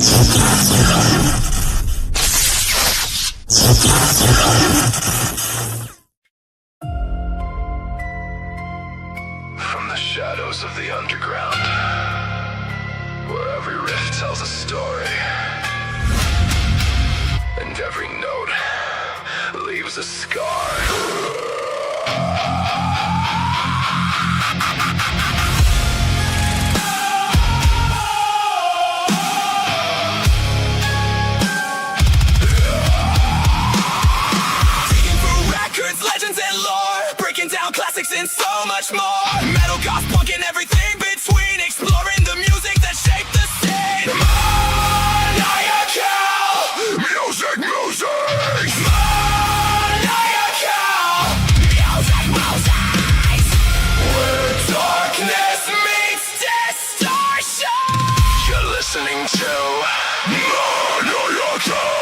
From the shadows of the underground, where every riff tells a story, and every note leaves a scar. Legends and lore, breaking down classics and so much more. Metal, goth, punk, and everything between, exploring the music that shaped the scene. Maniacal music, music. Maniacal music, music. Where darkness meets distortion. You're listening to Maniacal.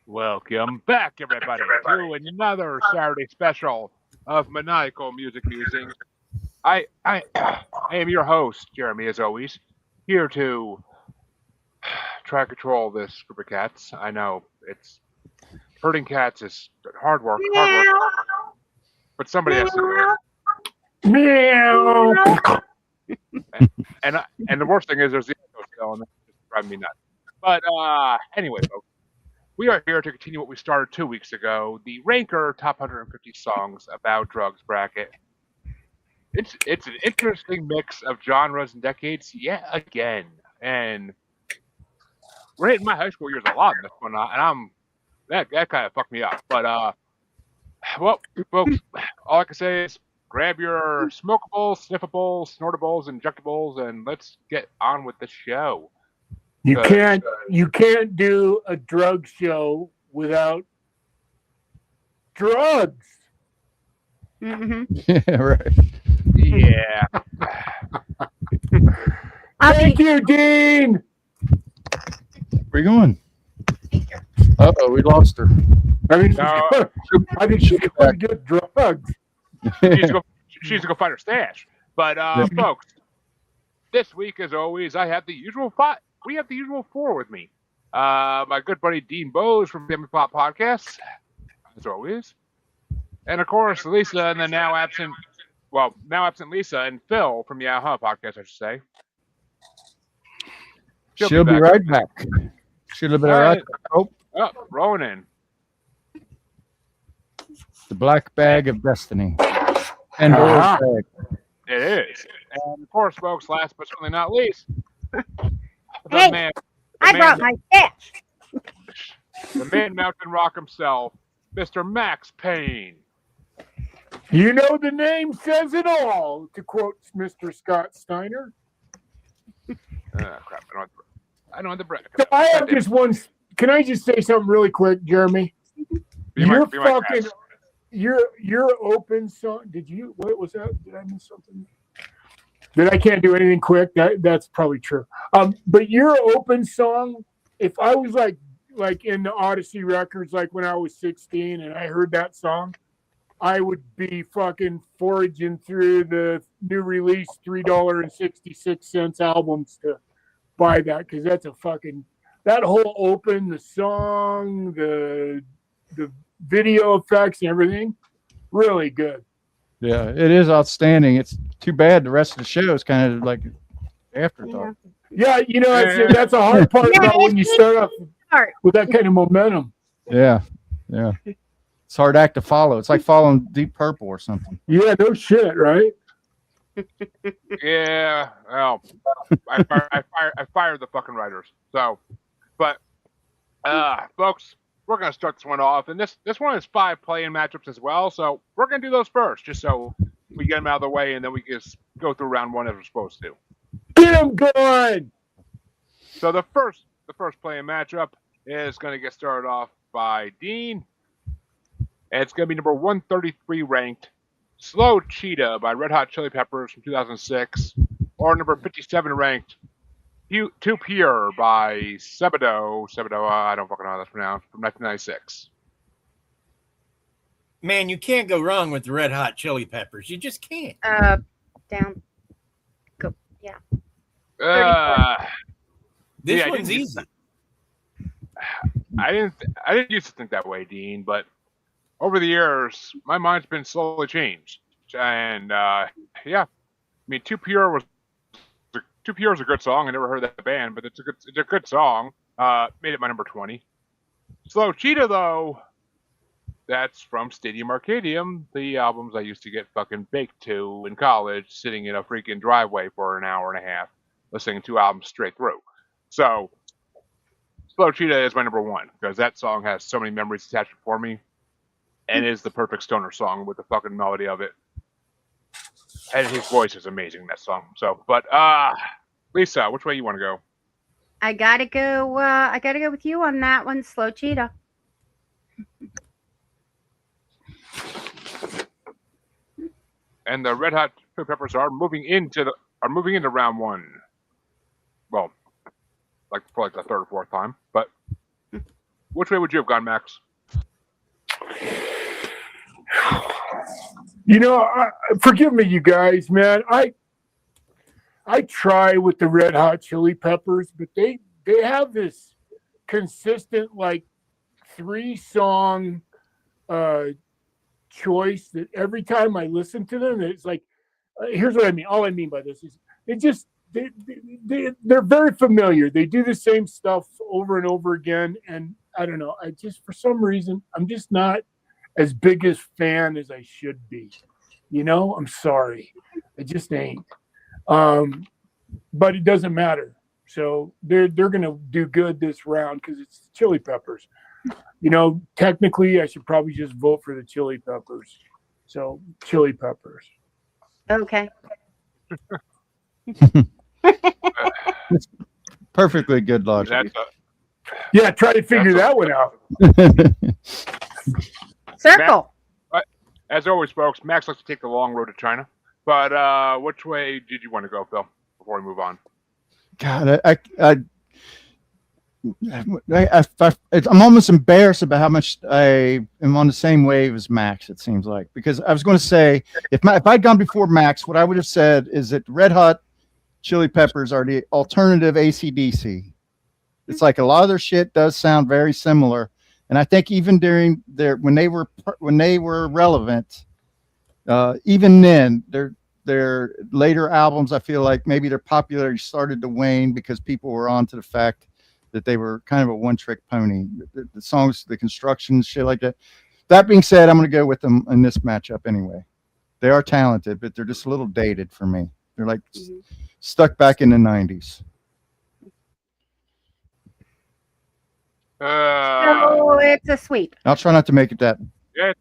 Welcome back, everybody, to another Saturday special of Maniacal Music Musings. I am your host, Jeremy, as always, here to try to control this group of cats. I know it's herding cats is hard work, but somebody has to do it. Meow. And the worst thing is there's the echo still, and that's just driving me nuts. But anyway, folks. We are here to continue what we started 2 weeks ago, the Ranker Top 150 Songs About Drugs bracket. It's an interesting mix of genres and decades yet again. And we're hitting my high school years a lot in this one, and that kind of fucked me up. But, well, folks, all I can say is grab your smokables, sniffables, snortables, injectables, and let's get on with the show. You can't do a drug show without drugs. Mm-hmm. Yeah, right. Yeah. Thank you, Dean. Where you going? Uh-oh, we lost her. I mean, No. I think she's going to get drugs. She's to go find her stash. But, folks, this week, as always, I have the usual five. We have the usual four with me. My good buddy Dean Bose from the Pop Podcast, as always. And, of course, Lisa and the now absent Lisa and Phil from the Yahoo Podcast, I should say. She'll be right back. She'll be right back. Oh, rolling in. the black bag of destiny. And Ah. bag. It is. And, of course, folks, last but certainly not least, Hey, I brought my stash. the man Mountain Rock himself, Mr. Max Payne. You know the name says it all, to quote Mr. Scott Steiner. Crap, I don't have the bread. So I have just one. Can I just say something really quick, Jeremy? Your open song. What was that? Did I miss something? That I can't do anything quick. That's probably true. But your open song, if I was like in the Odyssey Records, like when I was 16 and I heard that song, I would be fucking foraging through the new release $3.66 albums to buy that, because that's that whole open, the song, the video effects and everything, really good. Yeah, it is outstanding. It's too bad the rest of the show is kind of like afterthought. Yeah, that's a hard part about when you start off with that kind of momentum. Yeah. It's a hard act to follow. It's like following Deep Purple or something. Yeah, no shit, right? Yeah, well, I fired the fucking writers. So, but, folks, we're going to start this one off. And this one is 5 play-in matchups as well. So we're going to do those first, just so we get them out of the way, and then we can just go through round one as we're supposed to. Get them going! So the first play-in matchup is going to get started off by Dean. And it's going to be number 133 ranked Slow Cheetah by Red Hot Chili Peppers from 2006, or number 57 ranked Too Pure by Sebadoh, I don't fucking know how that's pronounced, from 1996. Man, you can't go wrong with the Red Hot Chili Peppers. You just can't. Down. Go. Yeah. This I one's didn't easy. I didn't used to think that way, Dean, but over the years, my mind's been slowly changed. And yeah, I mean, Too Pure is a good song. I never heard that band, but it's a good song. Made it my number 20. Slow Cheetah though, that's from Stadium Arcadium, the albums I used to get fucking baked to in college, sitting in a freaking driveway for an hour and a half, listening to albums straight through. So Slow Cheetah is my number 1 because that song has so many memories attached for me, and is the perfect stoner song with the fucking melody of it. And his voice is amazing in that song. So, but Lisa, which way you want to go? I gotta go. I gotta go with you on that one, Slow Cheetah. And the Red Hot Chili Peppers are moving into round 1. Well, for the third or fourth time. But which way would you have gone, Max? You know, forgive me, you guys, man. I try with the Red Hot Chili Peppers, but they have this consistent like 3-song choice that every time I listen to them, it's like, here's what I mean. All I mean by this is they're very familiar. They do the same stuff over and over again, and I don't know. I just, for some reason, I'm just not as big a fan as I should be. You know, I'm sorry. I just ain't. But it doesn't matter. So they're gonna do good this round because it's the Chili Peppers. You know, technically I should probably just vote for the Chili Peppers. So Chili Peppers. Okay. Perfectly good logic. Yeah, try to figure that one out. Circle. As always, folks, Max likes to take the long road to China. But which way did you want to go, Phil, before we move on? God, I'm almost embarrassed about how much I am on the same wave as Max. It seems like, because I was going to say if I'd gone before Max, what I would have said is that Red Hot Chili Peppers are the alternative AC/DC. It's like a lot of their shit does sound very similar, and I think even during when they were relevant, even then their later albums, I feel like maybe their popularity started to wane because people were on to the fact that they were kind of a one-trick pony. The songs, the construction, shit like that. That being said, I'm going to go with them in this matchup anyway. They are talented, but they're just a little dated for me. They're like stuck back in the 90s. So it's a sweep. I'll try not to make it that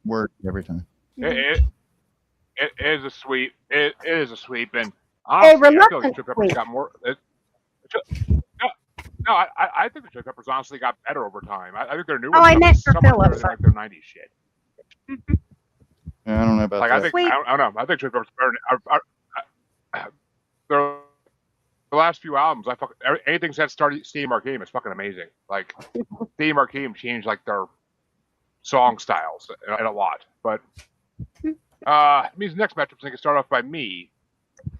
word every time. It is a sweep. It is a sweep, and honestly, I feel like Chili Peppers got more. No, I think the Chili Peppers honestly got better over time. I think their new ones are so much better than like their '90s shit. Yeah, I don't know about that. I don't know. I think Chili Peppers are better. The last few albums, anything since Stadium Arcadium is fucking amazing. Like Stadium Arcadium changed like their song styles a lot. But it means the next matchup is going to start off by me,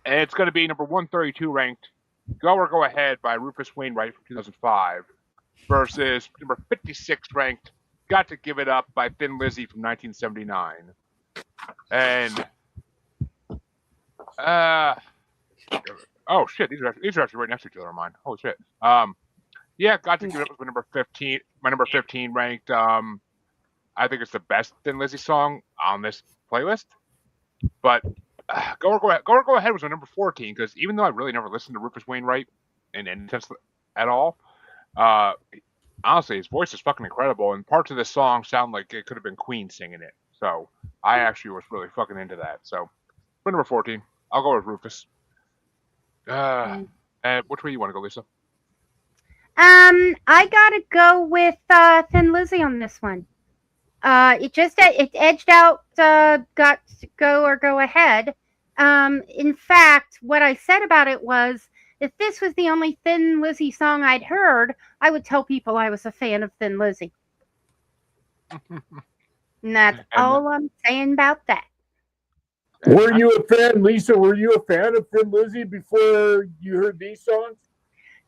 and it's going to be number 132 ranked Go or Go Ahead by Rufus Wainwright from 2005 versus number 56 ranked Got to Give It Up by Thin Lizzy from 1979. And oh shit, these are actually right next to each other on mine. Holy shit. Yeah, Got to Give It Up was my number 15. My number 15 ranked. I think it's the best Thin Lizzy song on this playlist. But Go or Go Ahead was my number 14 because even though I really never listened to Rufus Wainwright and at all, honestly, his voice is fucking incredible, and parts of this song sound like it could have been Queen singing it. So I actually was really fucking into that. So for number 14, I'll go with Rufus. And which way you want to go, Lisa? I gotta go with Thin Lizzy on this one. It edged out Got to Go or Go Ahead. In fact, what I said about it was, if this was the only Thin Lizzy song I'd heard, I would tell people I was a fan of Thin Lizzy. And that's And- all I'm saying about that. Were you a fan, Lisa? Were you a fan of Thin Lizzy before you heard these songs?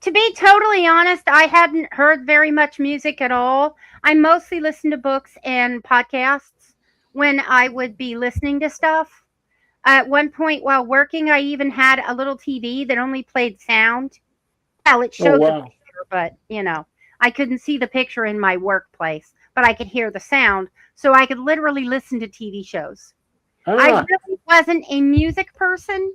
To be totally honest, I hadn't heard very much music at all. I mostly listened to books and podcasts when I would be listening to stuff. At one point while working, I even had a little TV that only played sound. Well, it showed the wow. picture, but I couldn't see the picture in my workplace, but I could hear the sound. So I could literally listen to TV shows. I Ah, really wasn't a music person.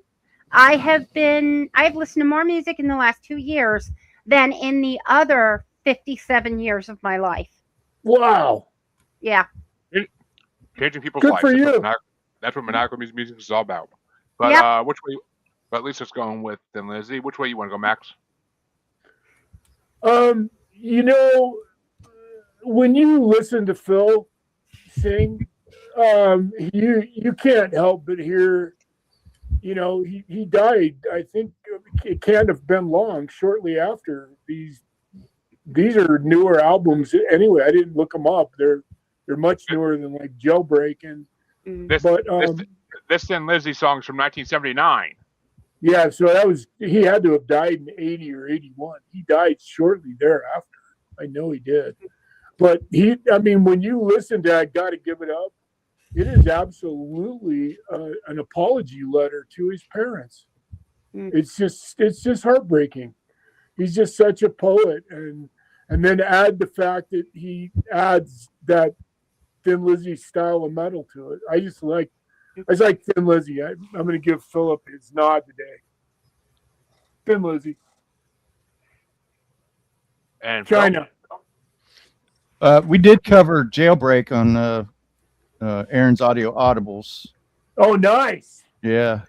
I've listened to more music in the last 2 years than in the other 57 years of my life. wow. Yeah. Changing people's Good lives. for you. That's what Maniacal music is all about. But Yep. which way? But Lisa's going with Thin Lizzy. Which way you want to go, Max? You know, when you listen to Phil sing, you can't help but hear. You know, he died. I think it can't have been long. Shortly after these are newer albums anyway. I didn't look them up. They're much newer than like Jailbreak and. This But this Thin Lizzy song's from 1979. yeah, so he had to have died in 80 or 81. He died shortly thereafter. I know he did. But when you listen to I Gotta Give It Up, it is absolutely an apology letter to his parents. It's just heartbreaking. He's just such a poet, and then add the fact that he adds that Thin Lizzy style of metal to it. I like Thin Lizzy. I'm going to give Philip his nod today. Thin Lizzy. And China. We did cover Jailbreak on Aaron's Audio Audibles. Oh, nice. Yeah.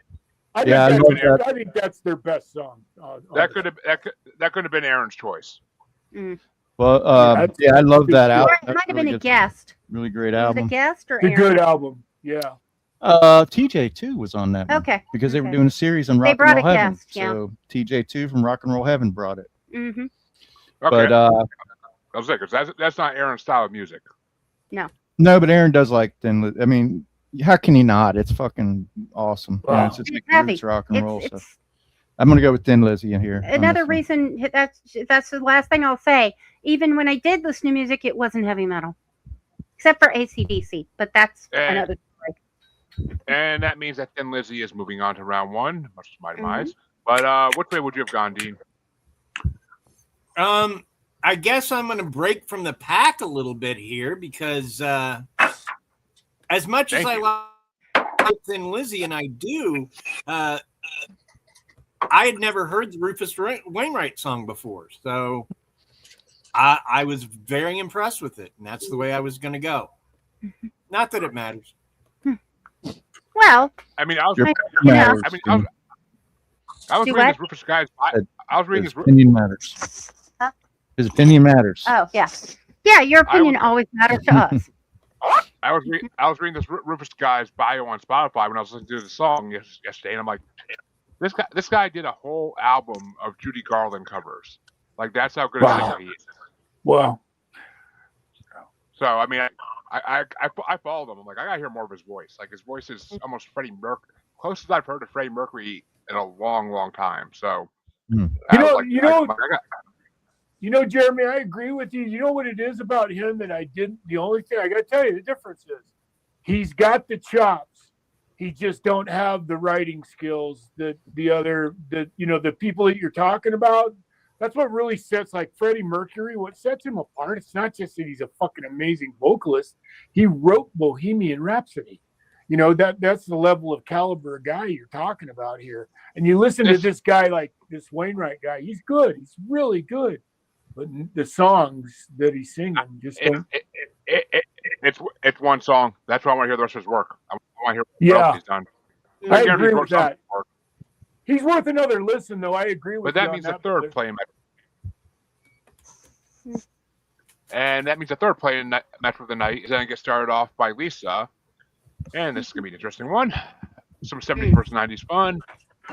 I think that's their best song. that could have been Aaron's choice. Well, I love that Or album. it might have been a guest. Really great Was it a album. guest or It's a Aaron? good album. Yeah. TJ2 was on that one. Okay. Because they were Okay. doing a series on They Rock brought and Roll a Heaven. guest, yeah. So TJ2 from Rock and Roll Heaven brought it. Mm-hmm. Okay. But I was like, 'cause that's not Aaron's style of music. no, but Aaron does like Thin Lizzy. I mean, how can he not? It's fucking awesome. You know, Wow. it's just like Heavy. roots rock and roll It's stuff. I'm gonna go with Thin Lizzy in here. on another this one. reason that's the last thing I'll say. Even when I did listen to music, it wasn't heavy metal, except for AC/DC. But that's another story. And that means that Thin Lizzy is moving on to round one, much to my demise. But which way would you have gone, Dean? I guess I'm going to break from the pack a little bit here because as much as Thank I like Thin Lizzy, and I do, I had never heard the Rufus Wainwright song before, so I was very impressed with it, and that's the way I was going to go. Not that it matters. Well, I mean, I was Your Yeah. matters, I mean, Dean. I was Do reading what? this Rufus Guy's. I was reading His his. opinion matters. Huh? His opinion matters. oh yeah. Your opinion would- always matters to us. I was reading this Rufus Guy's bio on Spotify when I was listening to the song yesterday, and I'm like, this guy did a whole album of Judy Garland covers. Like that's how good a Wow. singer he is. Wow. So I mean, I followed him. I'm like, I gotta hear more of his voice. Like his voice is almost Freddie Mercury, closest I've heard to Freddie Mercury in a long, long time. So Hmm. I was like, You know, Jeremy, I agree with you. You know what it is about him that I didn't. The only thing I got to tell you, the difference is he's got the chops. He just don't have the writing skills that the people that you're talking about. That's what really sets like Freddie Mercury. What sets him apart? It's not just that he's a fucking amazing vocalist. He wrote Bohemian Rhapsody. You know that's the level of caliber guy you're talking about here. And you listen to this guy like this Wainwright guy. He's good. He's really good. But the songs that he's singing just don't. it's one song. That's why I want to hear the rest of his work. I want to hear what Yeah. else he's done. I guarantee agree he's wrote with that. something before. He's worth another listen, though. I agree with But you. that on means the that, third brother. play match. And that means the third play match of the night is going to get started off by Lisa. And this is going to be an interesting one. Some 70s versus 90s fun.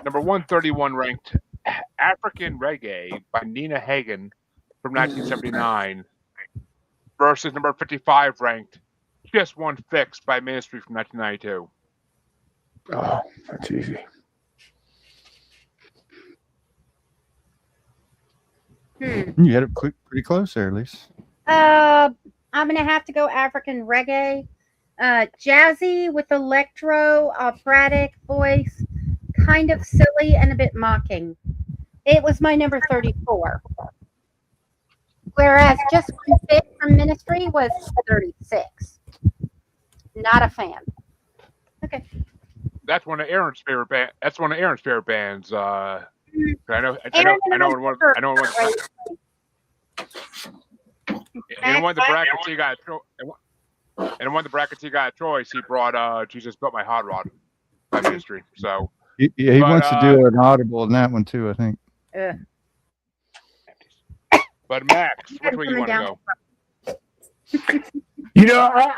Number 131 ranked African Reggae by Nina Hagen from 1979 versus number 55 ranked Just One Fix by Ministry from 1992. Oh, that's easy. You had it pretty close there, at least. I'm gonna have to go African reggae, jazzy with electro, operatic voice, kind of silly and a bit mocking. It was my number 34. Whereas Just One Fit from Ministry was 36. Not a fan. Okay. That's one of Aaron's favorite band. That's one of Aaron's favorite bands. I know. Aaron One of the brackets he got. And one of the brackets he got a choice. He brought "Jesus Built My Hot Rod" by Ministry. So He wants to do an audible in that one too, I think. But Max, which way you want to go? You know,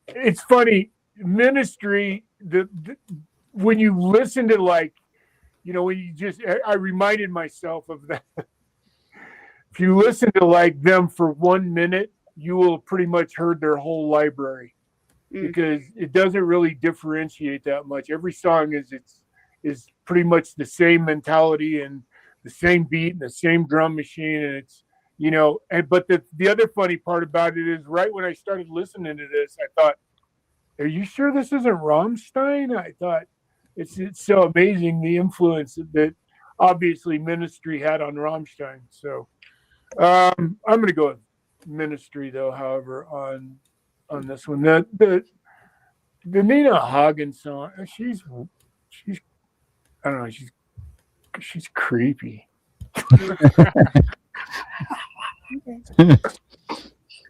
it's funny. Ministry, when you listen to, like, you know, when you just, I reminded myself of that. If you listen to like them for 1 minute, you will pretty much heard their whole library, because it doesn't really differentiate that much. Every song is pretty much the same mentality and the same beat and the same drum machine, and it's, you know. But the other funny part about it is, right when I started listening to this, I thought, "Are you sure this isn't Rammstein?" I thought it's so amazing the influence that obviously Ministry had on Rammstein. So I'm going to go with Ministry, though. However, on this one, the Nina Hagen song, she's I don't know, she's creepy.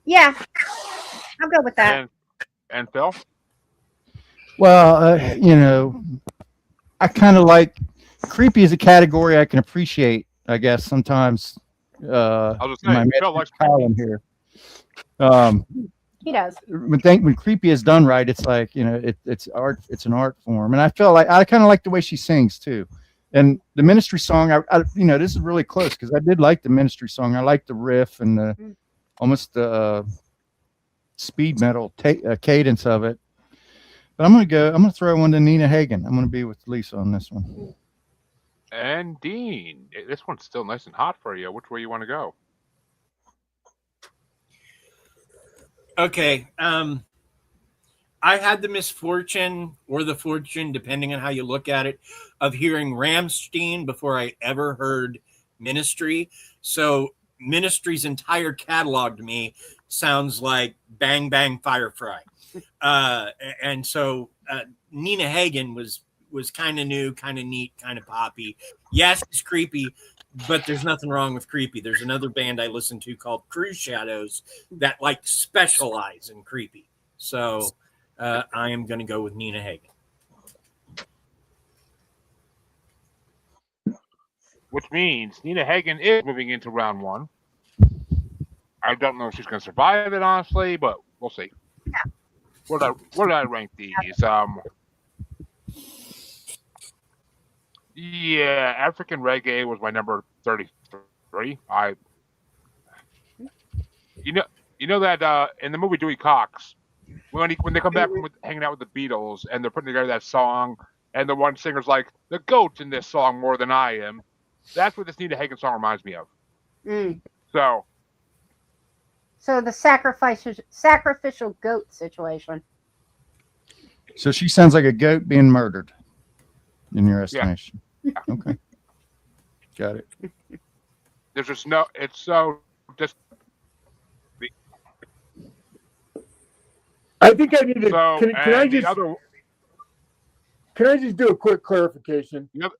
Yeah, I'll go with that. And Phil? Well, you know, I kind of like creepy as a category I can appreciate, I guess, sometimes. I was In my Phil likes column here. He does. When creepy is done right, it's like, you know, it's art. It's an art form, and I feel like I kind of like the way she sings too. And the Ministry song, I you know, this is really close because I did like the Ministry song. I like the riff and the almost the speed metal cadence of it. But I'm gonna throw one to Nina Hagen. I'm gonna be with Lisa on this one. And Dean, this one's still nice and hot for you. Which way you want to go? Okay. I had the misfortune or the fortune, depending on how you look at it, of hearing Rammstein before I ever heard Ministry. So Ministry's entire catalog to me sounds like Bang Bang Firefly. And so Nina Hagen was kind of new, kind of neat, kind of poppy. Yes, it's creepy, but there's nothing wrong with creepy. There's another band I listen to called Cruise Shadows that like specialize in creepy. So I am going to go with Nina Hagen. Which means Nina Hagen is moving into round one. I don't know if she's going to survive it, honestly, but we'll see. Yeah. Where did I rank these? Yeah, African Reggae was my number 33. You know that in the movie Dewey Cox, when they come back from hanging out with the Beatles and they're putting together that song, and the one singer's like, "The goat's in this song more than I am." That's what this Nina Hagen song reminds me of. So the sacrificial goat situation. So she sounds like a goat being murdered, in your estimation. Yeah. Okay. Got it. There's just no. It's so just. I think I need to. So, Can I just do a quick clarification? Yep.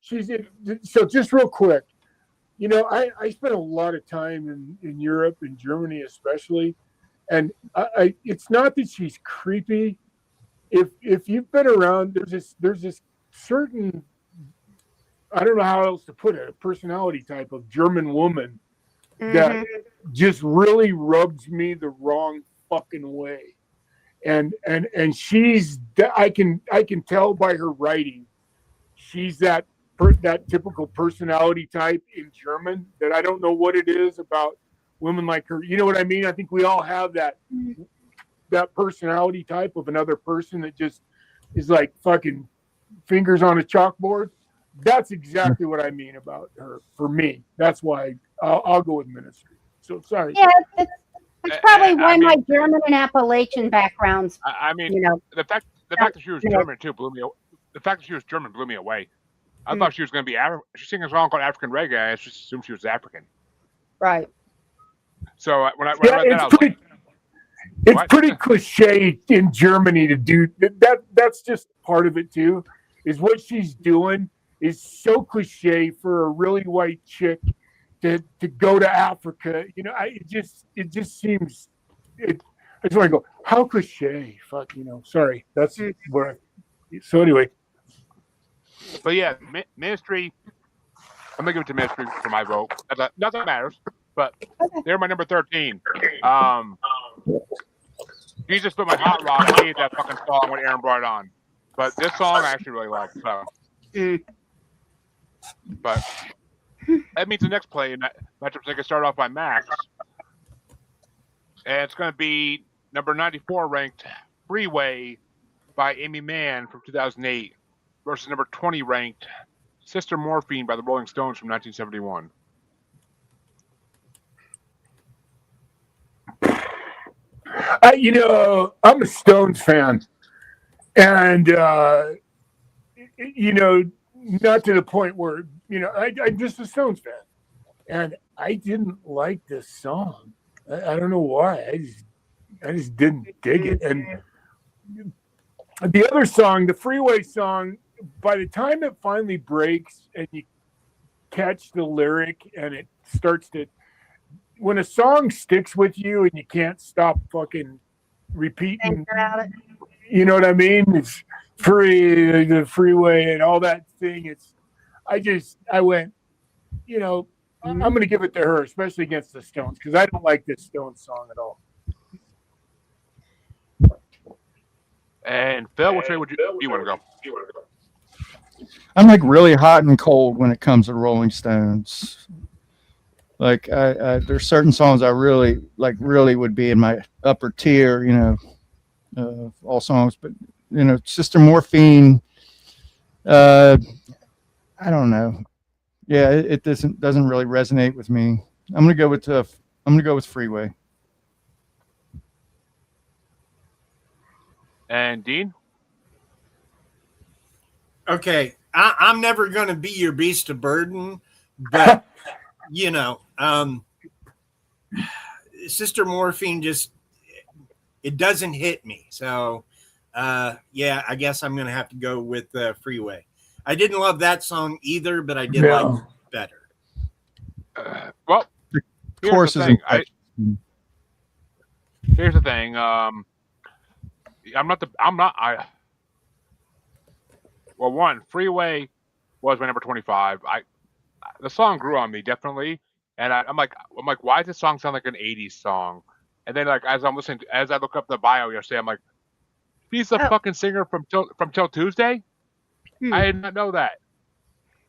So just real quick. You know, I spent a lot of time in Europe, in Germany especially, and it's not that she's creepy. If you've been around, there's this certain, I don't know how else to put it, a personality type of German woman that just really rubs me the wrong fucking way. And she's, I can tell by her writing, she's that typical personality type in German that I don't know what it is about women like her. You know what I mean? I think we all have that. that personality type of another person that just is like fucking fingers on a chalkboard. That's exactly what I mean about her. For me, that's why I'll go with Ministry. So sorry. Yeah, it's probably I why my mean- German and Appalachian backgrounds. I mean, You know, the fact that she was German too blew me. The fact that she was German blew me away. I thought she was going to be she's singing a song called African Reggae. I just assumed she was African. right? So when I Yeah, read that, I was like, it's what? pretty cliche in Germany to do that. That's just part of it too. Is what she's doing is so cliche for a really white chick to go to Africa. You know, it just seems it. I just want to go, how cliche? Fuck, you know. Sorry, that's where. So anyway, but yeah, Ministry. I'm gonna give it to Ministry for my vote. Not that matters, but they're my number 13. Jesus Put My Hot Rod. I hated that fucking song when Aaron brought it on, but this song I actually really like. So, but that means the next play in that matchup's going to start off by Max, and it's going to be number 94 ranked Freeway by Amy Mann from 2008 versus number 20 ranked Sister Morphine by the Rolling Stones from 1971. you know, I'm a Stones fan, and you know, not to the point where you know I'm just a Stones fan, and I didn't like this song. I don't know why. I just didn't dig it. And the other song, the Freeway song, by the time it finally breaks and you catch the lyric and it starts to, when a song sticks with you and you can't stop fucking repeating, you know what I mean? It's free, the freeway and all that thing. I went, you know, I'm going to give it to her, especially against the Stones, because I don't like this Stones song at all. And Phil, which way would you want to go? I'm like really hot and cold when it comes to Rolling Stones. Like there's certain songs I really like, really would be in my upper tier, you know, all songs. But you know, Sister Morphine, I don't know. Yeah, it doesn't really resonate with me. I'm gonna go with Freeway. And Dean? Okay, I'm never going to be your beast of burden, but you know, Sister Morphine just, it doesn't hit me. So yeah, I guess I'm going to have to go with Freeway. I didn't love that song either, but I did like it better. Well, The chorus is here's the thing. Well, one, Freeway was my number 25. The song grew on me definitely, and I'm like, why does this song sound like an '80s song? And then like as I look up the bio yesterday, I'm like, he's the fucking singer from Till Tuesday. I did not know that.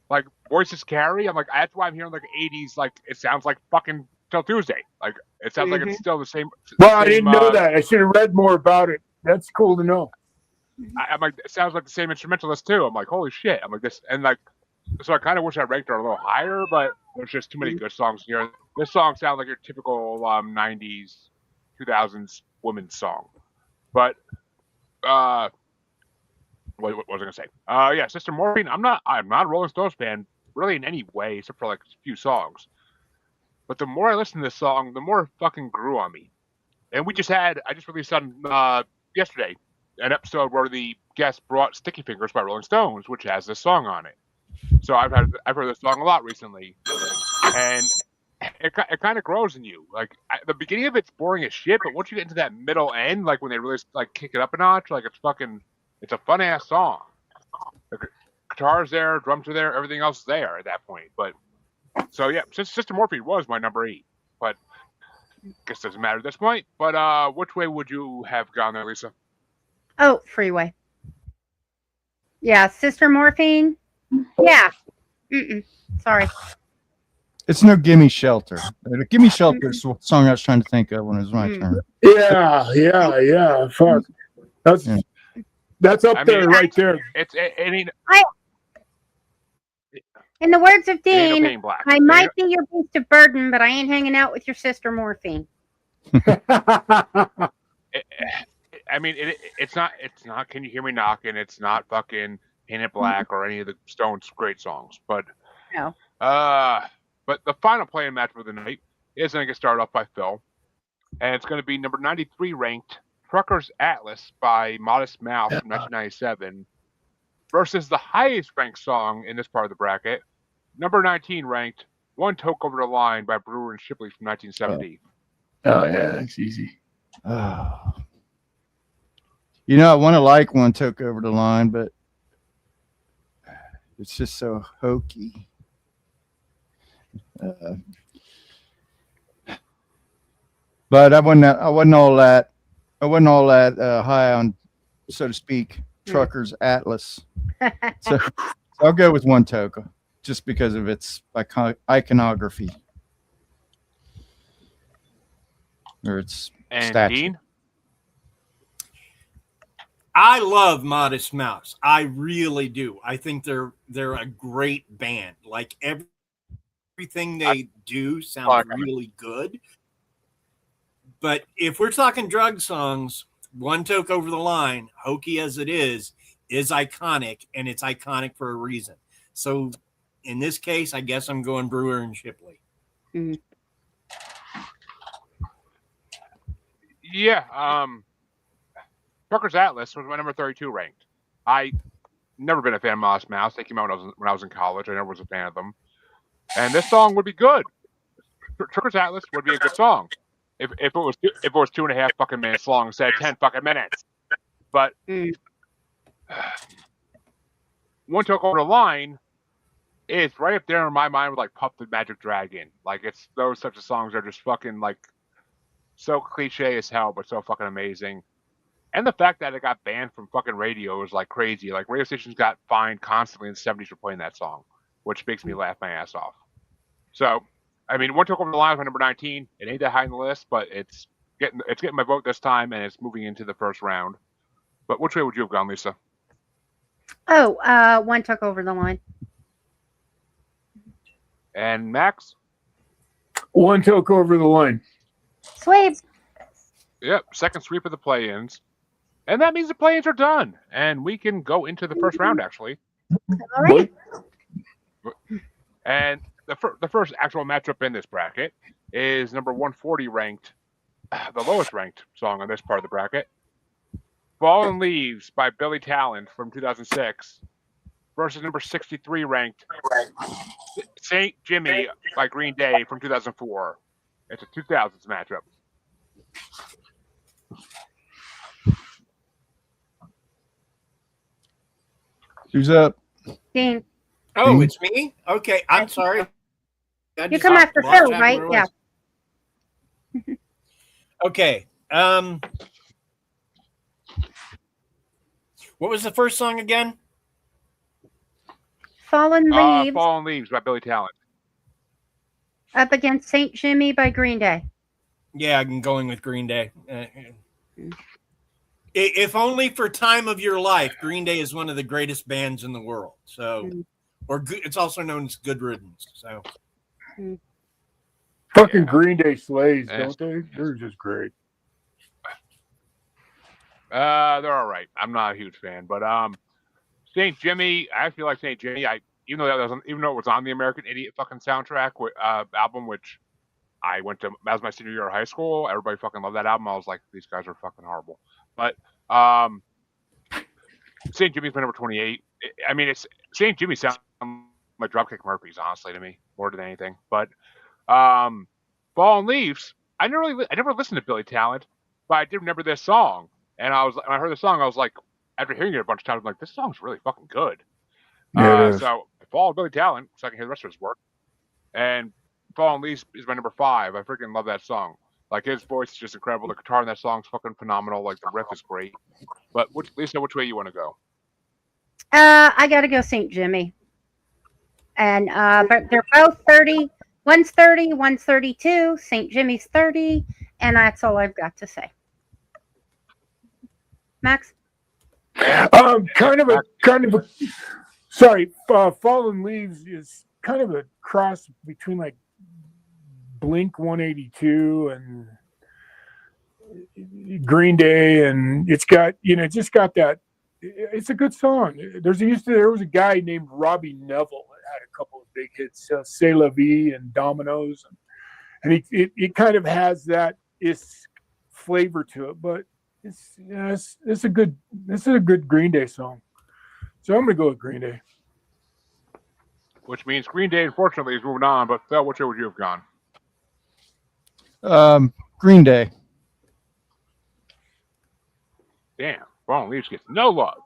Like voices carry. I'm like, that's why I'm hearing like '80s. Like it sounds like fucking Till Tuesday. Like it sounds like it's still the same. Well, I didn't know that. I should have read more about it. That's cool to know. I'm like, it sounds like the same instrumentalist too. I'm like, holy shit. I'm like this, and like, so I kind of wish I ranked her a little higher, but there's just too many good songs here. This song sounds like your typical '90s, 2000s women's song. But what was I gonna say? Yeah, Sister Morphine. I'm not a Rolling Stones fan really in any way, except for like a few songs. But the more I listen to this song, the more it fucking grew on me. And I just released on yesterday an episode where the guest brought Sticky Fingers by Rolling Stones, which has this song on it. So I've heard this song a lot recently, and it kind of grows in you. Like the beginning of it's boring as shit, but once you get into that middle end, like when they really like kick it up a notch, like it's a fun ass song. The guitar's there, drums are there, everything else is there at that point. But so yeah, Sister Morphine was my number 8, but I guess it doesn't matter at this point. But which way would you have gone there, Lisa? Oh, Freeway. Yeah, Sister Morphine. Yeah. Sorry. It's no Gimme Shelter. Gimme Shelter is the song I was trying to think of when it was my turn. Yeah. Fuck. That's up there right there. It ain't In the words of it ain't no Dean, Pain Black. I might be your beast of burden, but I ain't hanging out with your sister Morphine. It's not Can You Hear Me Knocking? It's not fucking Painted Black or any of the Stones' great songs. But No. but the final playing match for the night is going to get started off by Phil, and it's going to be number 93 ranked Trucker's Atlas by Modest Mouse from 1997 versus the highest ranked song in this part of the bracket, number 19 ranked One Toke Over the Line by Brewer and Shipley from 1970. Oh yeah, that's easy. You know, I want to like One Toke Over the Line, but it's just so hokey. But I wasn't all that high on, so to speak, Trucker's Atlas. So I'll go with One Toke just because of its iconography or its statue. Dean? I love Modest Mouse. I really do. I think they're a great band. Like everything they do sounds really good. But if we're talking drug songs, One Toke Over the Line, hokey as it is iconic, and it's iconic for a reason. So in this case, I guess I'm going Brewer and Shipley. Mm-hmm. Yeah, Trucker's Atlas was my number 32 ranked. I never been a fan of Modest Mouse. They came out when I was in college. I never was a fan of them. And this song would be good. Trucker's Atlas would be a good song if it was 2.5 fucking minutes long instead of 10 fucking minutes. But One Toke Over the Line is right up there in my mind with like Puff the Magic Dragon. Like it's those types of songs are just fucking like so cliche as hell, but so fucking amazing. And the fact that it got banned from fucking radio is like crazy. Like radio stations got fined constantly in the 70s for playing that song, which makes me laugh my ass off. So, I mean, One Toke Over the Line was my number 19. It ain't that high on the list, but it's getting my vote this time, and it's moving into the first round. But which way would you have gone, Lisa? Oh, One Toke Over the Line. And Max? One Toke Over the Line. Sweep. Yep, second sweep of the play-ins. And that means the play-ins are done. And we can go into the first round, actually. All right. And the first actual matchup in this bracket is number 140 ranked, the lowest ranked song on this part of the bracket, Fallen Leaves by Billy Talent from 2006 versus number 63 ranked St. Jimmy by Green Day from 2004. It's a 2000s matchup. Who's up? Dean. Oh, it's me? Okay, I'm sorry. You come after Phil, right? Yeah. Okay. What was the first song again? Fallen Leaves Fallen Leaves by Billy Talent. up against St. Jimmy by Green Day. Yeah, I'm going with Green Day. If only for Time of Your Life, Green Day is one of the greatest bands in the world. So, it's also known as Good Riddance. So, fucking Green Day slays, don't they? They're just great. They're all right. I'm not a huge fan, but St. Jimmy, I feel like St. Jimmy. Even though it was on the American Idiot fucking soundtrack album, which I went to, that was my senior year of high school. Everybody fucking loved that album. I was like, these guys are fucking horrible. But St. Jimmy's my number 28. I mean, it's St. Jimmy sounds like Dropkick Murphys, honestly, to me, more than anything. But Fallen Leaves, I never listened to Billy Talent, but I did remember this song. And when I heard the song, I was like, after hearing it a bunch of times, I'm like, this song's really fucking good. Yeah, so I followed Billy Talent so I can hear the rest of his work. And Fallen Leaves is my number 5. I freaking love that song. Like, his voice is just incredible. The guitar in that song's fucking phenomenal. Like, the riff is great. But Lisa, which way you want to go? I got to go St. Jimmy. And but they're both 31 One's 30, one's 32, St. Jimmy's 30, and that's all I've got to say. Max? Sorry, Fallen Leaves is kind of a cross between like Blink 182 and Green Day, and it's got just got that. It's a good song. There was a guy named Robbie Neville that had a couple of big hits, C'est La Vie and Dominoes, and it kind of has that flavor to it, but it's a good Green Day song. So I'm gonna go with Green Day. Which means Green Day, unfortunately, is moving on. But Phil, which way would you have gone? Green Day. Damn, Fallen Leaves gets no love.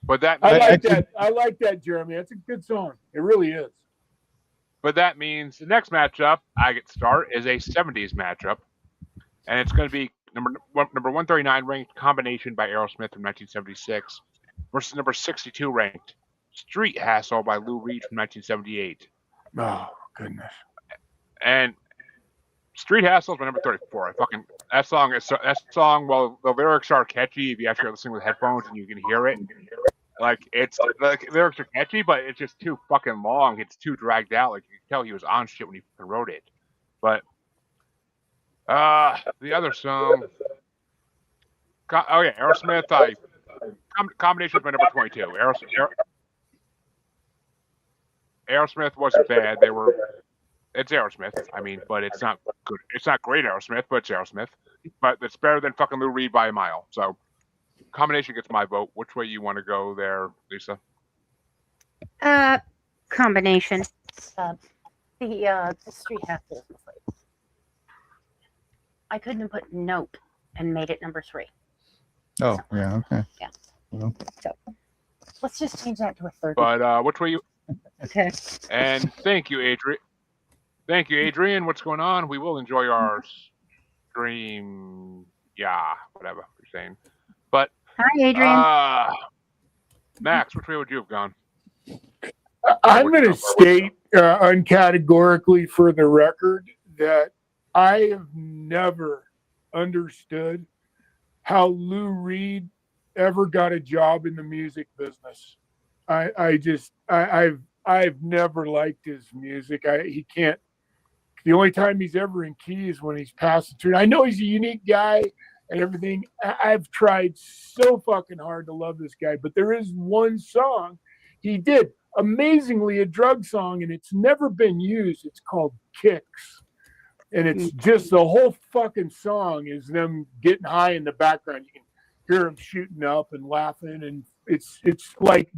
But that I means, like that, Jeremy. That's a good song. It really is. But that means the next matchup I get to start is a 70s matchup, and it's going to be number 139 ranked Combination by Aerosmith from 1976 versus number 62 ranked Street Hassle by Lou Reed from 1978. Oh goodness! And Street Hassle is my number 34. That song. Well, the lyrics are catchy if you actually are listening with headphones and you can hear it. Like the lyrics are catchy, but it's just too fucking long. It's too dragged out. Like you can tell he was on shit when he wrote it. But the other song. Aerosmith. Combination was my number 22. Aerosmith wasn't bad. It's Aerosmith. I mean, but it's not good. It's not great Aerosmith, but it's Aerosmith. But it's better than fucking Lou Reed by a mile. So, Combination gets my vote. Which way you want to go there, Lisa? Combination. The Street Hassle. I couldn't have put Nope and made it number 3. Oh, yeah, okay. Yeah. Well, So let's just change that to a 30. But which way you? Okay. And thank you, Adrian. Thank you, Adrian. What's going on? We will enjoy our stream. Yeah, whatever you're saying. But Hi, Adrian. Max, which way would you have gone? I'm going to state uncategorically for the record that I have never understood how Lou Reed ever got a job in the music business. I've never liked his music. He can't. The only time he's ever in key is when he's passing through. I know he's a unique guy and everything. I've tried so fucking hard to love this guy, but there is one song he did amazingly, a drug song, and it's never been used. It's called Kicks. And it's just the whole fucking song is them getting high in the background. You can hear them shooting up and laughing, and it's like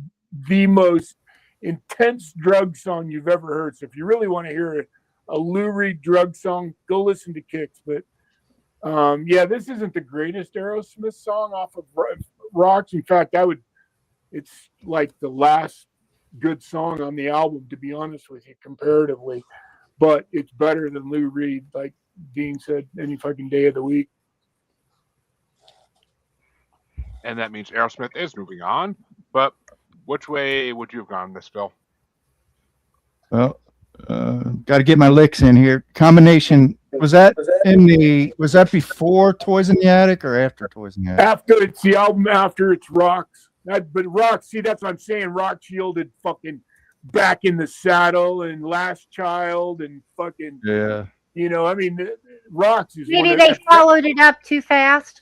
the most intense drug song you've ever heard. So if you really want to hear a Lou Reed drug song, go listen to Kicks. But this isn't the greatest Aerosmith song off of Rocks. In fact, it's like the last good song on the album, to be honest with you, comparatively. But it's better than Lou Reed, like Dean said, any fucking day of the week. And that means Aerosmith is moving on. But which way would you have gone, Miss Phil? Well, got to get my licks in here. Combination, was that before Toys in the Attic or after Toys in the Attic? After it's the album, after it's Rocks. But Rocks, see, that's what I'm saying. Rocks yielded fucking Back in the Saddle and Last Child and fucking, yeah. I mean, Rocks is Maybe they followed it up too fast.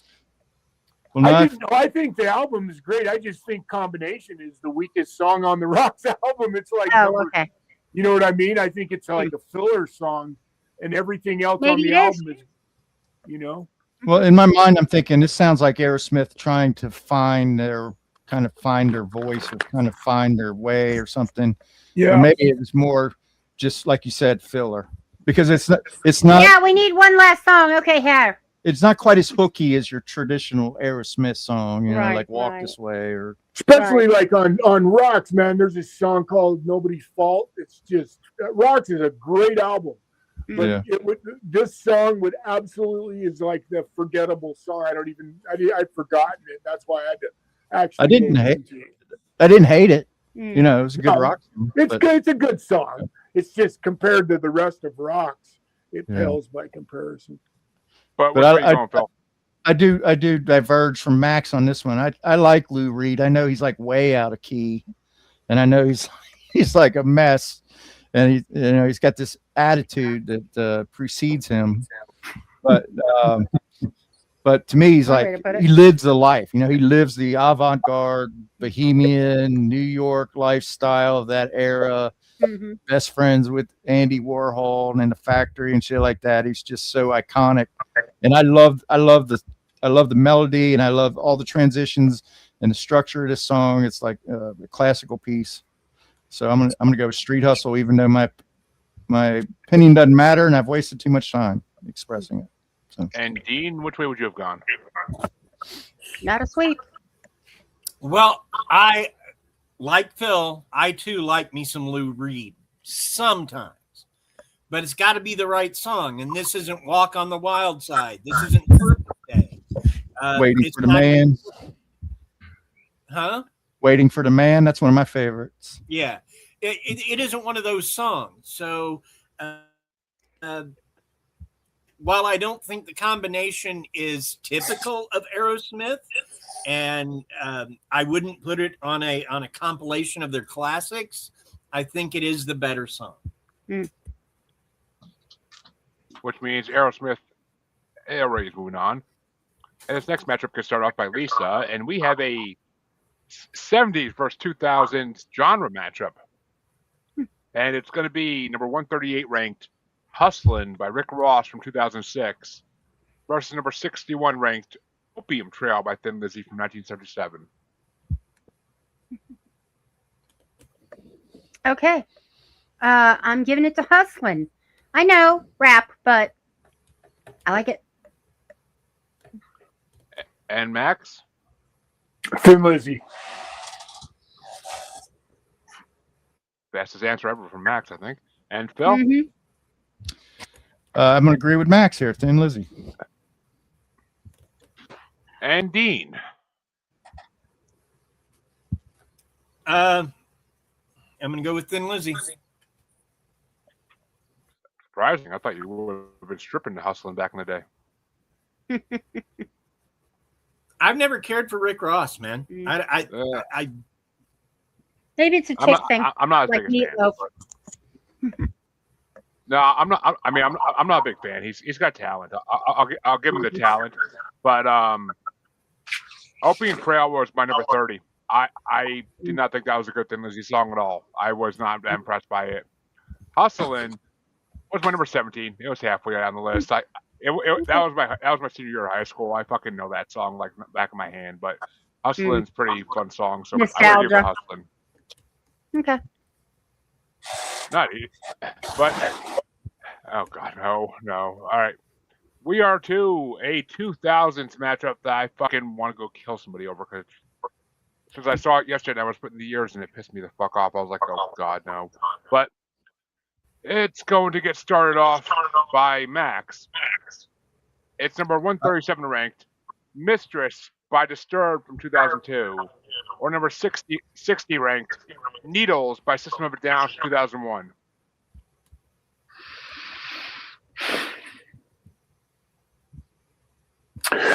Well, I think the album is great. I just think Combination is the weakest song on the Rocks album. It's like, okay. You know what I mean? I think it's like a filler song, and everything else on the album is, Well, in my mind, I'm thinking this sounds like Aerosmith trying to find their voice or kind of find their way or something. Yeah. Or maybe it was more just like you said, filler, because it's not. Yeah, we need one last song. Okay, here. It's not quite as hooky as your traditional Aerosmith song, like Walk This Way or. Especially like on Rocks, man, there's a song called Nobody's Fault. It's just, Rocks is a great album. But this song would absolutely is like the forgettable song. I'd forgotten it. That's why I had to actually. I didn't hate it. It was a good rock song. It's good. It's a good song. It's just compared to the rest of rocks, it Yeah. pales by comparison. But But which way you going, Phil? I do diverge from Max on this one. I like Lou Reed. I know he's like way out of key, and I know he's like a mess, and he's got this attitude that precedes him. But to me, he's like he lives the life. He lives the avant-garde, bohemian, New York lifestyle of that era. Mhm. Best friends with Andy Warhol and in the factory and shit like that. He's just so iconic, and I love the melody, and I love all the transitions and the structure of this song. It's like a classical piece. So I'm gonna go with Street Hustle, even though my opinion doesn't matter, and I've wasted too much time expressing it. So. And Dean, which way would you have gone? Not a sweep. Well, like Phil, I too like me some Lou Reed sometimes, but it's got to be the right song. And this isn't Walk on the Wild Side. This isn't Perfect Day. Waiting for the Man. Huh? Waiting for the Man. That's one of my favorites. Yeah. It isn't one of those songs. So while I don't think the combination is typical of Aerosmith, and I wouldn't put it on a compilation of their classics, I think it is the better song. Which means Aerosmith is moving on. And this next matchup can start off by Lisa, and we have a 70s versus 2000s genre matchup. And it's going to be number 138 ranked Hustlin' by Rick Ross from 2006 versus number 61 ranked Opium Trail by Thin Lizzy from 1977. Okay. I'm giving it to Hustlin'. I know, rap, but I like it. And Max? Thin Lizzy. Fastest answer ever from Max, I think. And Phil? Mhm. I'm going to agree with Max here. Thin Lizzy. And Dean? I'm going to go with Thin Lizzy. Surprising. I thought you would have been stripping the Hustlin' back in the day. I've never cared for Rick Ross, man. I Maybe it's a chick thing. I'm not a like big fan. No, I'm not. I mean, I'm not a big fan. He's got talent. I'll give him the talent, but Opium Trail was my number 30. I did not think that was a good Thin Lizzy song at all. I was not impressed by it. Hustlin' was my number 17. It was halfway down the list. That was my senior year of high school. I fucking know that song like back of my hand. But Hustlin's pretty fun song, so I'm gonna give it Hustlin'. Okay. Not easy, but oh god, no. All right, we are to a 2000s matchup that I fucking want to go kill somebody over because since I saw it yesterday, I was putting the years and it pissed me the fuck off. I was like, oh god, no. But it's going to get started off by Max. It's number 137 ranked, Mistress by Disturbed from 2002, or number 60 ranked, Needles by System of a Down from 2001.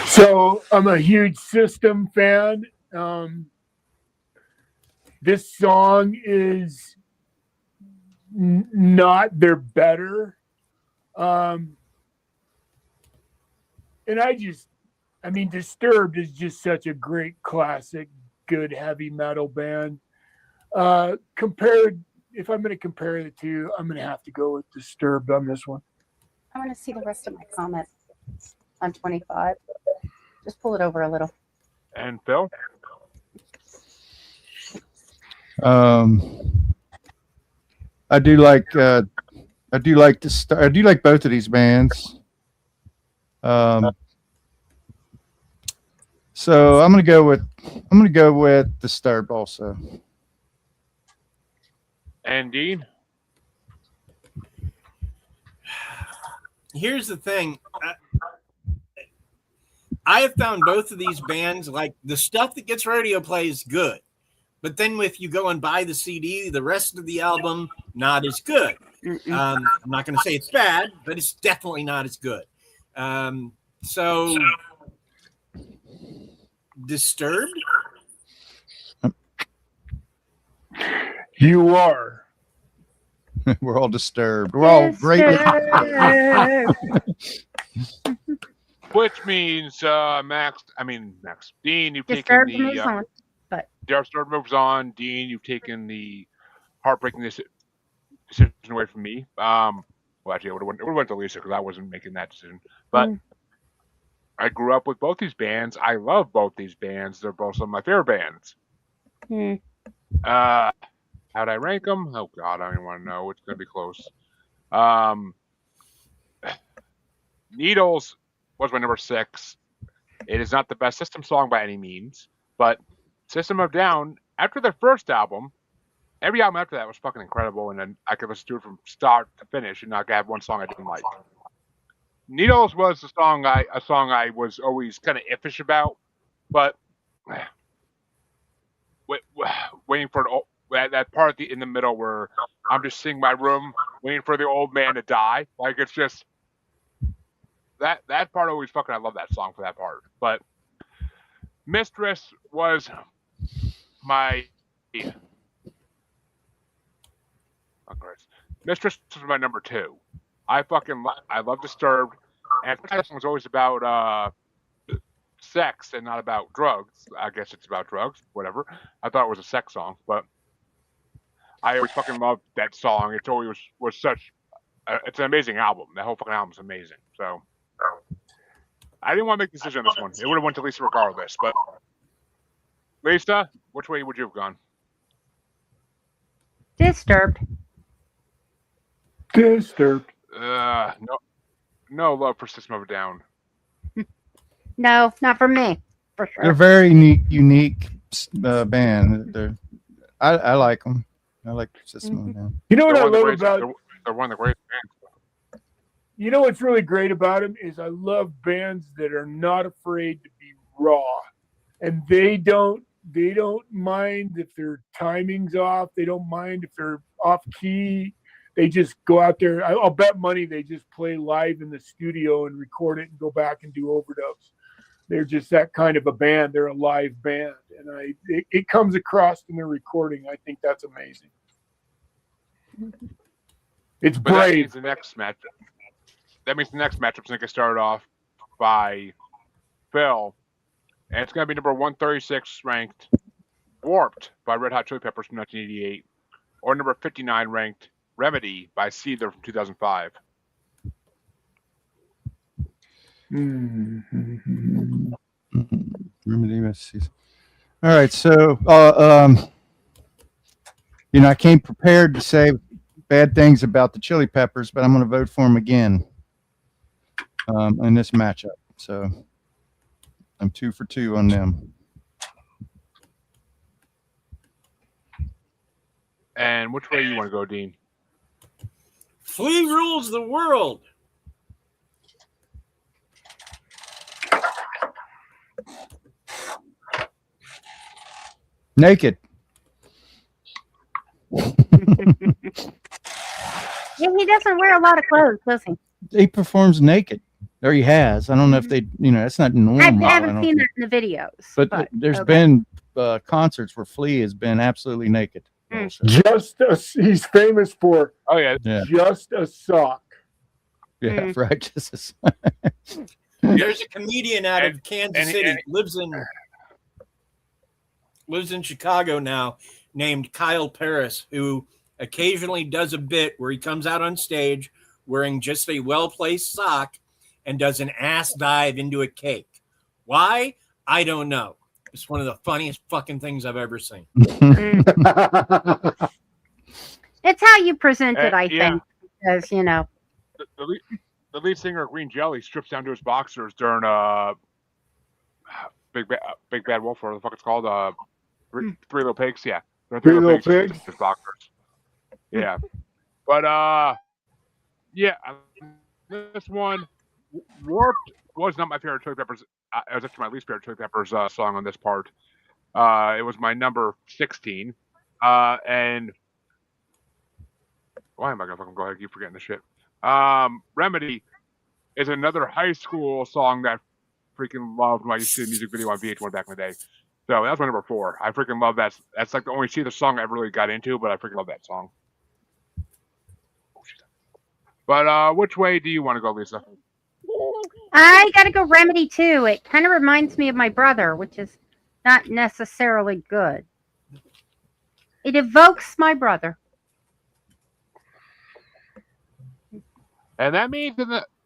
So I'm a huge System fan. This song is not their better. And I mean, Disturbed is just such a great classic, good heavy metal band. If I'm going to compare the two, I'm going to have to go with Disturbed on this one. I want to see the rest of my comment on 25. Just pull it over a little. And Phil? I do like both of these bands. So I'm gonna go with Disturbed also. And Dean? Here's the thing. I have found both of these bands, like the stuff that gets radio play is good, But then if you go and buy the CD, the rest of the album, not as good. I'm not going to say it's bad, but it's definitely not as good. So Disturbed? You are. We're all disturbed. We're all greatly. Which means Max. Dean, you've Disturbed taken moves the on, but Disturbed moves on. Dean, you've taken the heartbreaking decision away from me. Well, actually, it would have went to Lisa because I wasn't making that decision. But I grew up with both these bands. I love both these bands. They're both some of my favorite bands. How'd I rank them? Oh God, I don't even want to know. It's gonna be close. Needles was my number 6. It is not the best System song by any means, but System of a Down, after their first album, every album after that was fucking incredible, and then I could listen to it from start to finish and not have one song I didn't like. Needles was a song I was always kind of iffish about, but waiting for that part in the middle where I'm just sitting in my room waiting for the old man to die, like it's just that part always fucking. I love that song for that part. But Mistress was my Mistress was my number 2. I love Disturbed, and that song was always about sex and not about drugs. I guess it's about drugs, whatever. I thought it was a sex song, but I always fucking loved that song. It always was such. It's an amazing album. That whole fucking album's amazing. So I didn't want to make a decision on this one. It would have went to Lisa regardless. But Lisa, which way would you have gone? Disturbed. Disturbed. No love for System of a Down. No, not for me, for sure. They're a very unique band. I like them. I like System of a Down. You know what I love about? They're one of the greatest bands. You know what's really great about them is I love bands that are not afraid to be raw, and they don't mind if their timing's off. They don't mind if they're off key. They just go out there. I'll bet money they just play live in the studio and record it and go back and do overdubs. They're just that kind of a band. They're a live band, and it comes across in their recording. I think that's amazing. It's But brave. that means the next matchup's going to start off by Phil, and it's going to be number 136 ranked Warped by Red Hot Chili Peppers from 1988, or number 59 ranked Remedy by Seether from 2005. Remedy by Seether. All right, so I came prepared to say bad things about the Chili Peppers, but I'm going to vote for them again in this matchup. So I'm 2 for 2 on them. And which way you want to go, Dean? Flea rules the world. Naked. Yeah, he doesn't wear a lot of clothes, does he? He performs naked, or he has. I don't know if they, that's not normal. I haven't seen that in the videos. But there's been concerts where Flea has been absolutely naked. He's famous for just a sock. Yeah, right. There's a comedian out of Kansas City, lives in Chicago now, named Kyle Paris, who occasionally does a bit where he comes out on stage wearing just a well-placed sock and does an ass dive into a cake. Why? I don't know. It's one of the funniest fucking things I've ever seen. It's how you present it, I think, because The lead singer of Green Jelly strips down to his boxers during Big Bad Wolf, or what the fuck it's called, Three Little Pigs. Yeah, Three Little Pigs. His boxers. Yeah, but this one, Warped was not my favorite Chili Peppers. It was actually my least favorite Chili Peppers song on this part. It was my number 16. And why am I gonna fucking go ahead and keep forgetting the shit? Remedy is another high school song that I freaking loved when I used to see the music video on VH1 back in the day. So that's my number 4. I freaking love that. That's like the only the song I ever really got into, but I freaking love that song. But which way do you want to go, Lisa? I gotta go Remedy too. It kind of reminds me of my brother, which is not necessarily good. It evokes my brother. And that means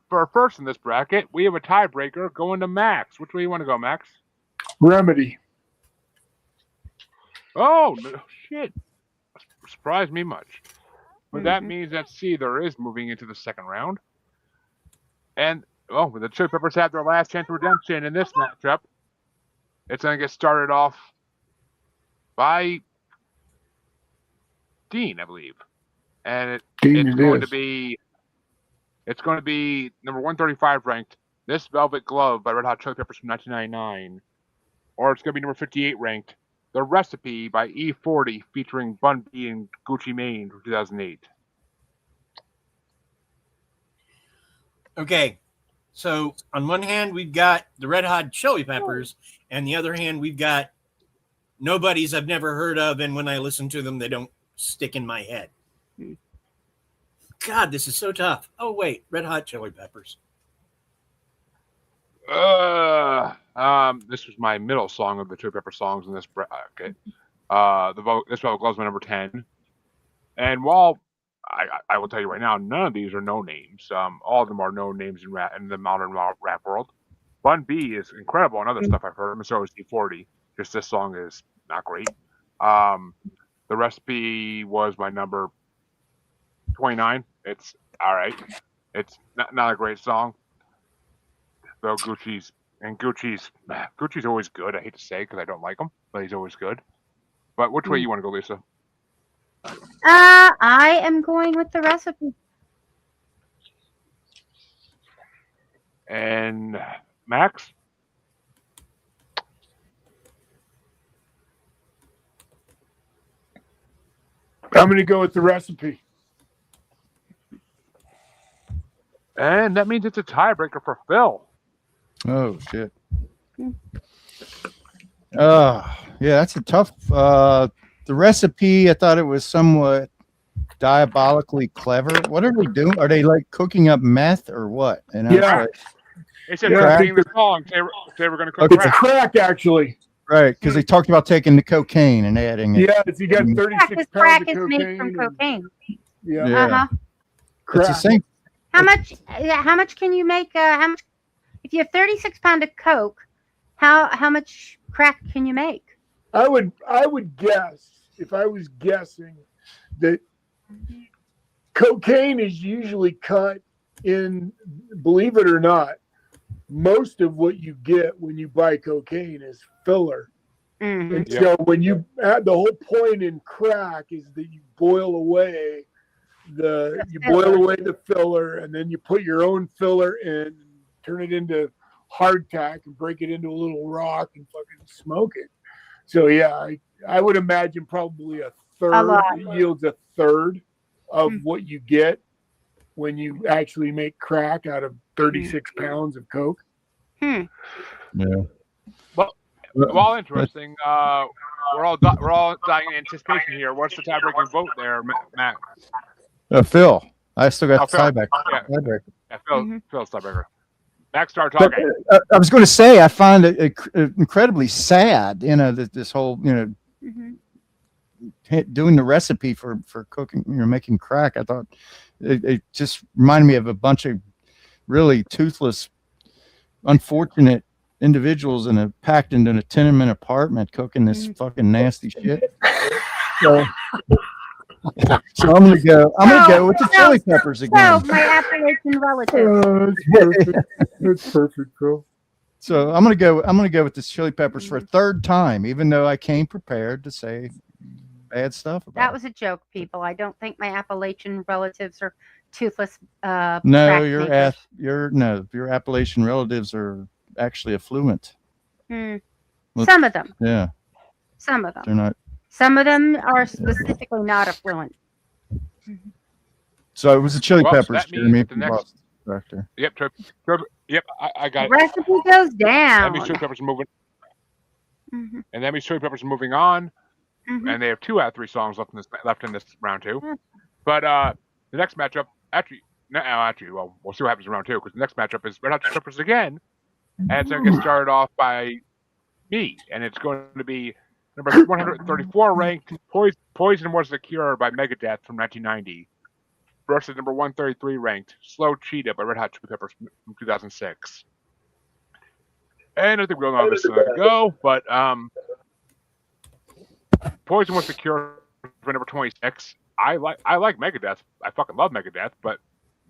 for first in this bracket, we have a tiebreaker going to Max. Which way you want to go, Max? Remedy. Oh, no, shit. Surprised me much. But that means that Seether is moving into the second round. And, the Chili Peppers have their last chance of redemption in this matchup. It's going to get started off by Dean, I believe. And it's going to be number 135 ranked, This Velvet Glove by Red Hot Chili Peppers from 1999. Or it's going to be number 58 ranked, The Recipe by E40 featuring Bun B and Gucci Mane from 2008. Okay, so on one hand we've got the Red Hot Chili Peppers, and the other hand we've got nobodies I've never heard of, and when I listen to them, they don't stick in my head. God, this is so tough. Oh wait, Red Hot Chili Peppers. This was my middle song of the Chili Pepper songs in this bracket. This Velvet Glove's my number 10. And while I will tell you right now, none of these are no names. All of them are no names in the modern rap world. Bun B is incredible and other stuff I've heard, and so is D40. Just this song is not great. The Recipe was my number 29. It's all right. It's not a great song. Though Gucci's always good. I hate to say because I don't like him, but he's always good. But which way you want to go, Lisa? I am going with The Recipe. And Max? I'm going to go with The Recipe. And that means it's a tiebreaker for Phil. Oh shit. Yeah, that's a tough. The Recipe, I thought it was somewhat diabolically clever. What are they doing? Are they like cooking up meth or what? Yeah. They said sing the song. They were going to cook It's crack, actually. Right, because they talked about taking the cocaine and adding it. Yeah, you got 36 crack pounds is of made from cocaine. cocaine. Yeah. It's the same. How much can you make? How much? If you have 36 pounds of coke, how much crack can you make? I would guess, if I was guessing, that cocaine is usually cut in, believe it or not, most of what you get when you buy cocaine is filler. Mm-hmm. And so when you the whole point in crack is that you boil away the filler, and then you put your own filler in, turn it into hardtack and break it into a little rock and fucking smoke it. So yeah, I would imagine probably a third yields a third of what you get when you actually make crack out of 36 pounds of coke. Yeah. Well, interesting. We're all dying in anticipation here. What's the tiebreaking vote there, Matt? Phil. I still got the tiebreaker. Yeah, Phil's tiebreaker. Max, start talking. I was going to say, I find it incredibly sad, this whole, doing the recipe for cooking, making crack. I thought it just reminded me of a bunch of really toothless, unfortunate individuals packed into a tenement apartment cooking this fucking nasty shit. So I'm gonna go with the Chili Peppers again. So my Appalachian relative. That's perfect, bro. So I'm gonna go with the Chili Peppers for a third time, even though I came prepared to say bad stuff about That was a joke, people. I don't think my Appalachian relatives are toothless. No, your Appalachian relatives are actually affluent. Some of them. Yeah. Some of them. They're not. Some of them are specifically not affluent. So it was the Chili Well, so Peppers, that means Jeremy. that the You next- lost the director. Yep, yep, I got it. Recipe goes That means down. Chili Peppers are moving, Mhm, and that means Chili Peppers are moving on, mhm. and they have 2 out of 3 songs left in this round 2. Mm. But the next matchup, well, we'll see what happens in round 2 because the next matchup is Red Hot Chili Peppers again, and it's going to get started off by me, and it's going to be number 134 ranked Poison Was the Cure by Megadeth from 1990 versus number 133 ranked Slow Cheetah by Red Hot Chili Peppers from 2006. And I think we all know how this is going to go, but Poison Was the Cure for number 26. I like Megadeth. I fucking love Megadeth, but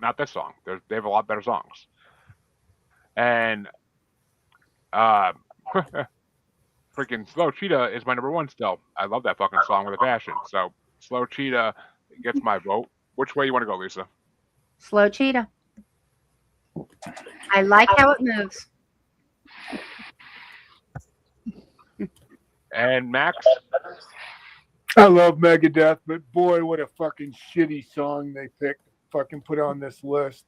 not this song. They have a lot better songs. And freaking Slow Cheetah is my number 1 still. I love that fucking song with a passion. So Slow Cheetah gets my vote. Which way you want to go, Lisa? Slow cheetah. I like how it moves. And Max? I love Megadeth, but boy, what a fucking shitty song they picked. Fucking put on this list.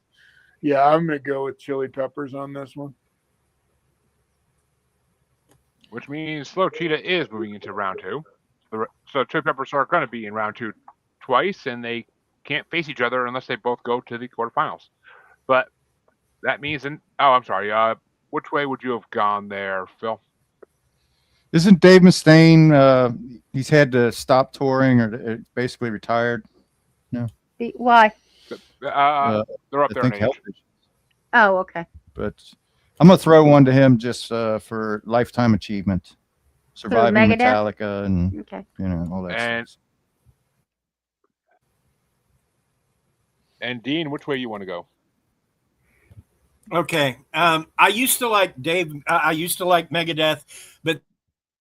Yeah, I'm gonna go with Chili Peppers on this one. Which means Slow Cheetah is moving into round 2. So Chili Peppers are going to be in round 2 twice, and they can't face each other unless they both go to the quarterfinals. But that means, I'm sorry. Which way would you have gone there, Phil? Isn't Dave Mustaine? He's had to stop touring or basically retired. Why? They're up I there in think age. health issues. Oh, okay. But I'm gonna throw one to him just for lifetime achievement, surviving Megadeth? Metallica and Okay. all that. And- stuff. And Dean, which way you want to go? Okay. I used to like Dave. I used to like Megadeth, but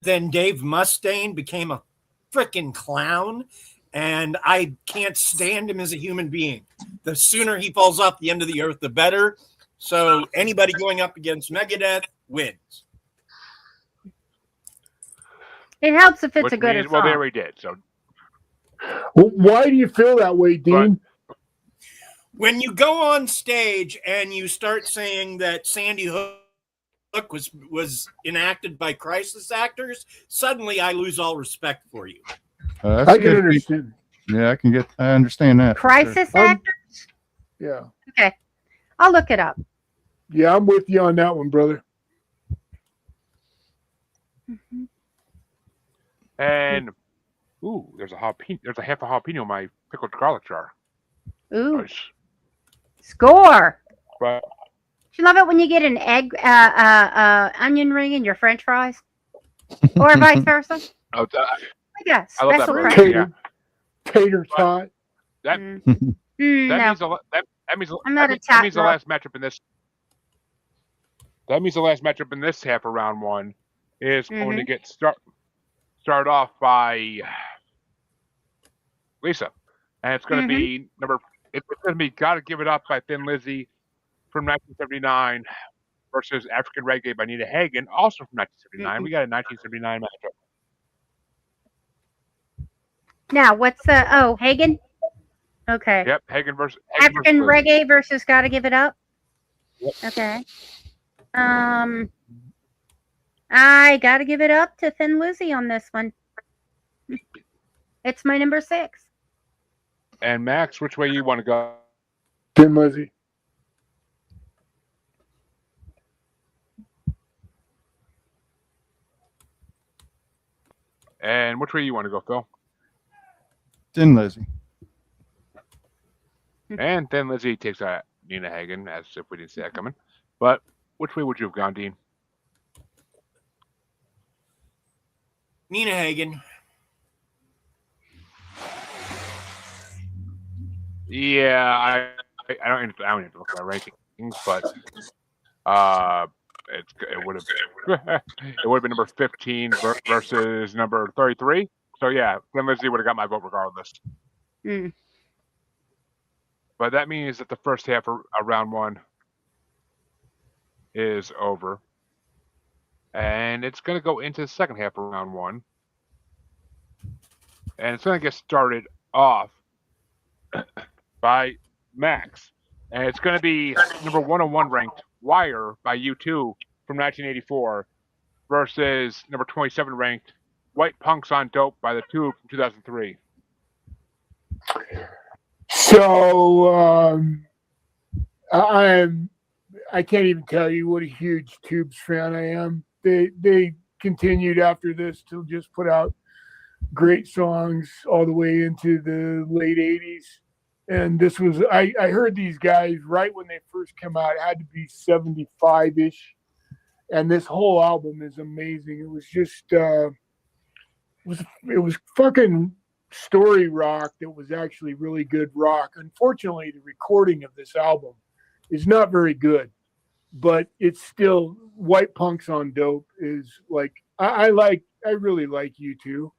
then Dave Mustaine became a freaking clown, and I can't stand him as a human being. The sooner he falls off the end of the earth, the better. So anybody going up against Megadeth wins. It helps if it's Which a good means, song. well, they already did. So Well, why do you feel that way, Dean? When you go on stage and you start saying that Sandy Hook was enacted by crisis actors, suddenly I lose all respect for you. That's I can good. understand. Yeah, I understand that. for sure. Crisis actors? Yeah. Okay. I'll look it up. Yeah, I'm with you on that one, brother. Mhm. and there's a jalapeno. There's a half a jalapeno in my pickled garlic jar. Ooh. Nice. Score. But Do you love it when you get an egg, onion ring in your French fries, or vice versa? oh, Yeah, I love that special burger. credit. Yeah. Tater tot. That Mm. that No, means that means I'm not a that top means the girl. last matchup in this. That means the last matchup in this half of round 1 is going to get start off by Lisa, and it's going to be It's going to be "Gotta Give It Up" by Thin Lizzy from 1979 versus "African Reggae" by Nina Hagen, also from 1979. We got a 1979 matchup. Now, what's Hagen? Okay. Yep, Hagen versus African Lizzy. reggae versus Gotta Give It Up. Yep. Okay. I gotta give it up to Thin Lizzy on this one. It's my number 6. And Max, which way you want to go? Thin Lizzy. And which way you want to go, Phil? Thin Lizzy. And Thin Lizzy takes out Nina Hagen, as if we didn't see that coming. But which way would you have gone, Dean? Nina Hagen. Yeah, I don't need to look at my rankings, but it would have it would have been number 15 versus number 33. So yeah, Thin Lizzy would have got my vote regardless. Mm. But that means that the first half of round 1 is over, and it's going to go into the second half of round 1, And it's going to get started off by Max. And it's going to be number 101 ranked Wire by U2 from 1984 versus number 27 ranked White Punks on Dope by The Tube from 2003. So I can't even tell you what a huge Tubes fan I am. They continued after this to just put out great songs all the way into the late 80s. And this was, I heard these guys right when they first came out. It had to be 75-ish. And this whole album is amazing. It was just, it was fucking story rock that was actually really good rock. Unfortunately, the recording of this album is not very good, but it's still, White Punks on Dope is like, I really like U2,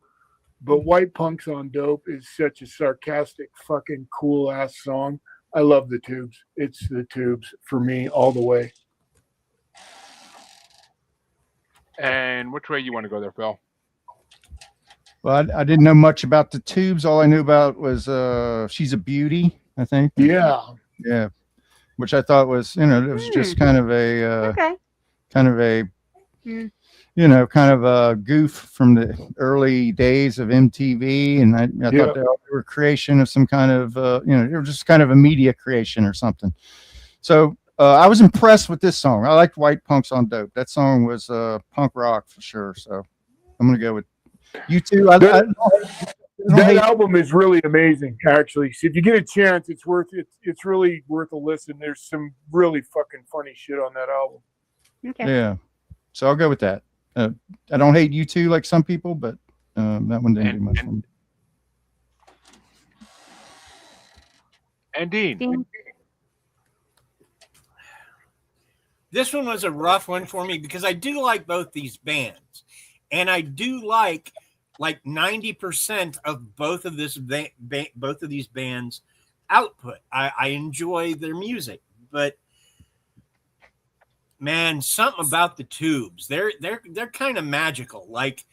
but White Punks on Dope is such a sarcastic, fucking cool ass song. I love the Tubes. It's the Tubes for me all the way. And which way you want to go there, Phil? Well, I didn't know much about the Tubes. All I knew about was She's a Beauty, I think. Yeah. Yeah. Which I thought was, it was just kind of a Okay. kind of a kind of a goof from the early days of MTV, and I thought they were a creation of some kind of they were just kind of a media creation or something. So I was impressed with this song. I liked White Punks on Dope. That song was punk rock for sure. So I'm gonna go with U2. That album is really amazing, actually. So if you get a chance, it's really worth a listen. There's some really fucking funny shit on that album. Okay. Yeah. So I'll go with that. I don't hate U2 like some people, but that one didn't do much for me. And Dean. This one was a rough one for me because I do like both these bands, and I do like 90% of both of these bands' output. I enjoy their music, but man, something about the Tubes, they're kind of magical. Like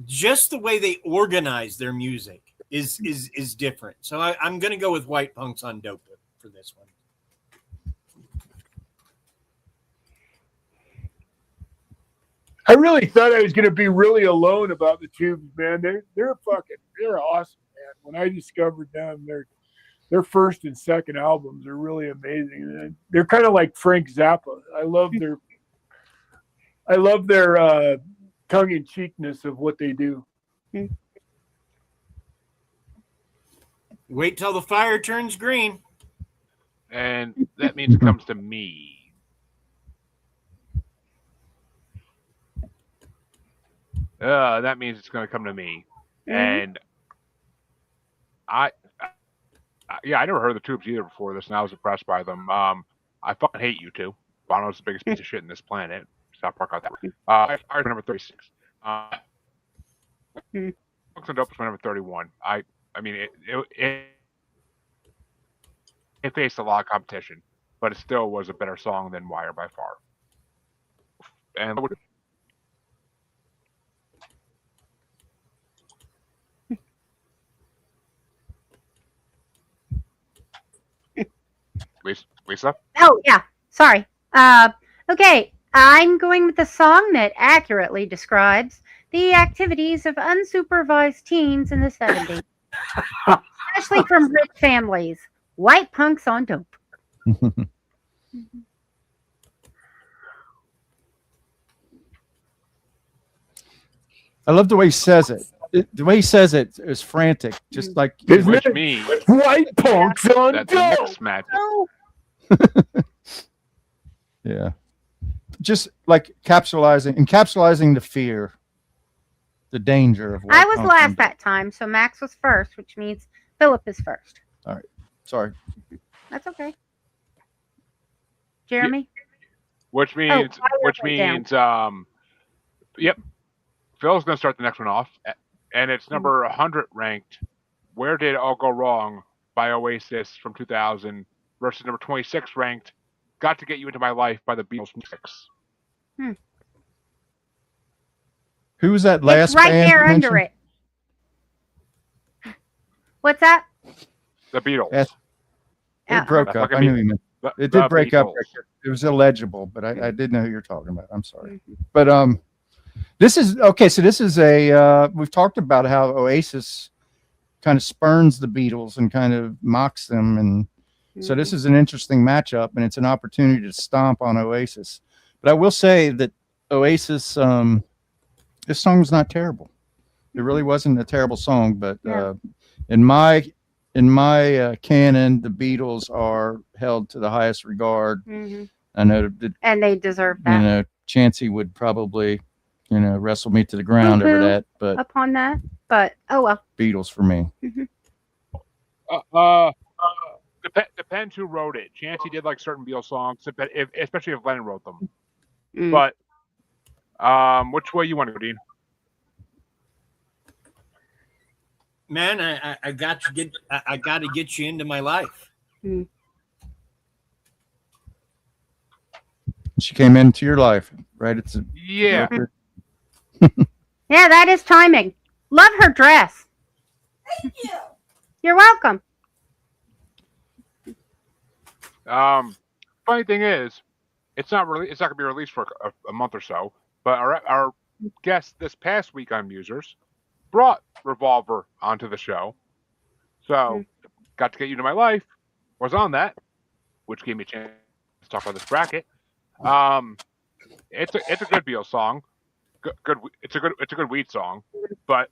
just the way they organize their music is different. So I'm gonna go with White Punks on Dope for this one. I really thought I was going to be really alone about the Tubes, man. They're awesome, man. When I discovered them, their first and second albums are really amazing. They're kind of like Frank Zappa. I love their tongue-in-cheekness of what they do. Wait till the fire turns green. And that means it comes to me. That means it's going to come to me. And I never heard of the Tubes either before this, and I was impressed by them. I fucking hate U2. Bono's the biggest piece of shit in this planet. South Park got that. I number 36. Books and Dope was my number 31. I mean, it faced a lot of competition, but it still was a better song than Wire by far. And Lisa? Oh, yeah. Sorry. Okay. I'm going with the song that accurately describes the activities of unsupervised teens in the 70s, especially from rich families. White Punks on Dope. I love the way he says it. The way he says it is frantic, just like which means White Punks on that's Dope. mixed magic. Yeah, just like encapsulating the fear, the danger of. I was last that time, so Max was first, which means Philip is first. All right, sorry. That's okay. Jeremy? Which means, yep. Phil's going to start the next one off, and it's number 100 ranked. Where Did It All Go Wrong by Oasis from 2000 versus number 26 ranked. Got to Get You Into My Life by the Beatles from 6. Who was that last It's right band there you under mentioned? it. What's that? The Beatles. Yes. It broke That's up. not I gonna knew be- you meant. The- It the did break up. Beatles. It was illegible, but I did know who you're talking about. I'm sorry. But this is okay. So this is a we've talked about how Oasis kind of spurns the Beatles and kind of mocks them, and so this is an interesting matchup, and it's an opportunity to stomp on Oasis. But I will say that Oasis, this song was not terrible. It really wasn't a terrible song, but in my canon, the Beatles are held to the highest regard. I know that, And they deserve that. you know, Chancey would probably, you know, wrestle me to the ground over that, but Upon that, but oh well. Beatles for me. Depends who wrote it. Chancey did like certain Beatles songs, especially if Lennon wrote them. Mm. But which way you want to go, Dean? Man, I got to get you into my life. She came into your life, right? It's a Yeah. Yeah, that is timing. Love her dress. Thank you. You're welcome. Funny thing is, it's not gonna be released for a month or so. But our guest this past week on Musers brought Revolver onto the show, so got to get you to my life. Was on that, which gave me a chance to talk about this bracket. It's a good Beatles song. Good. It's a good weed song, but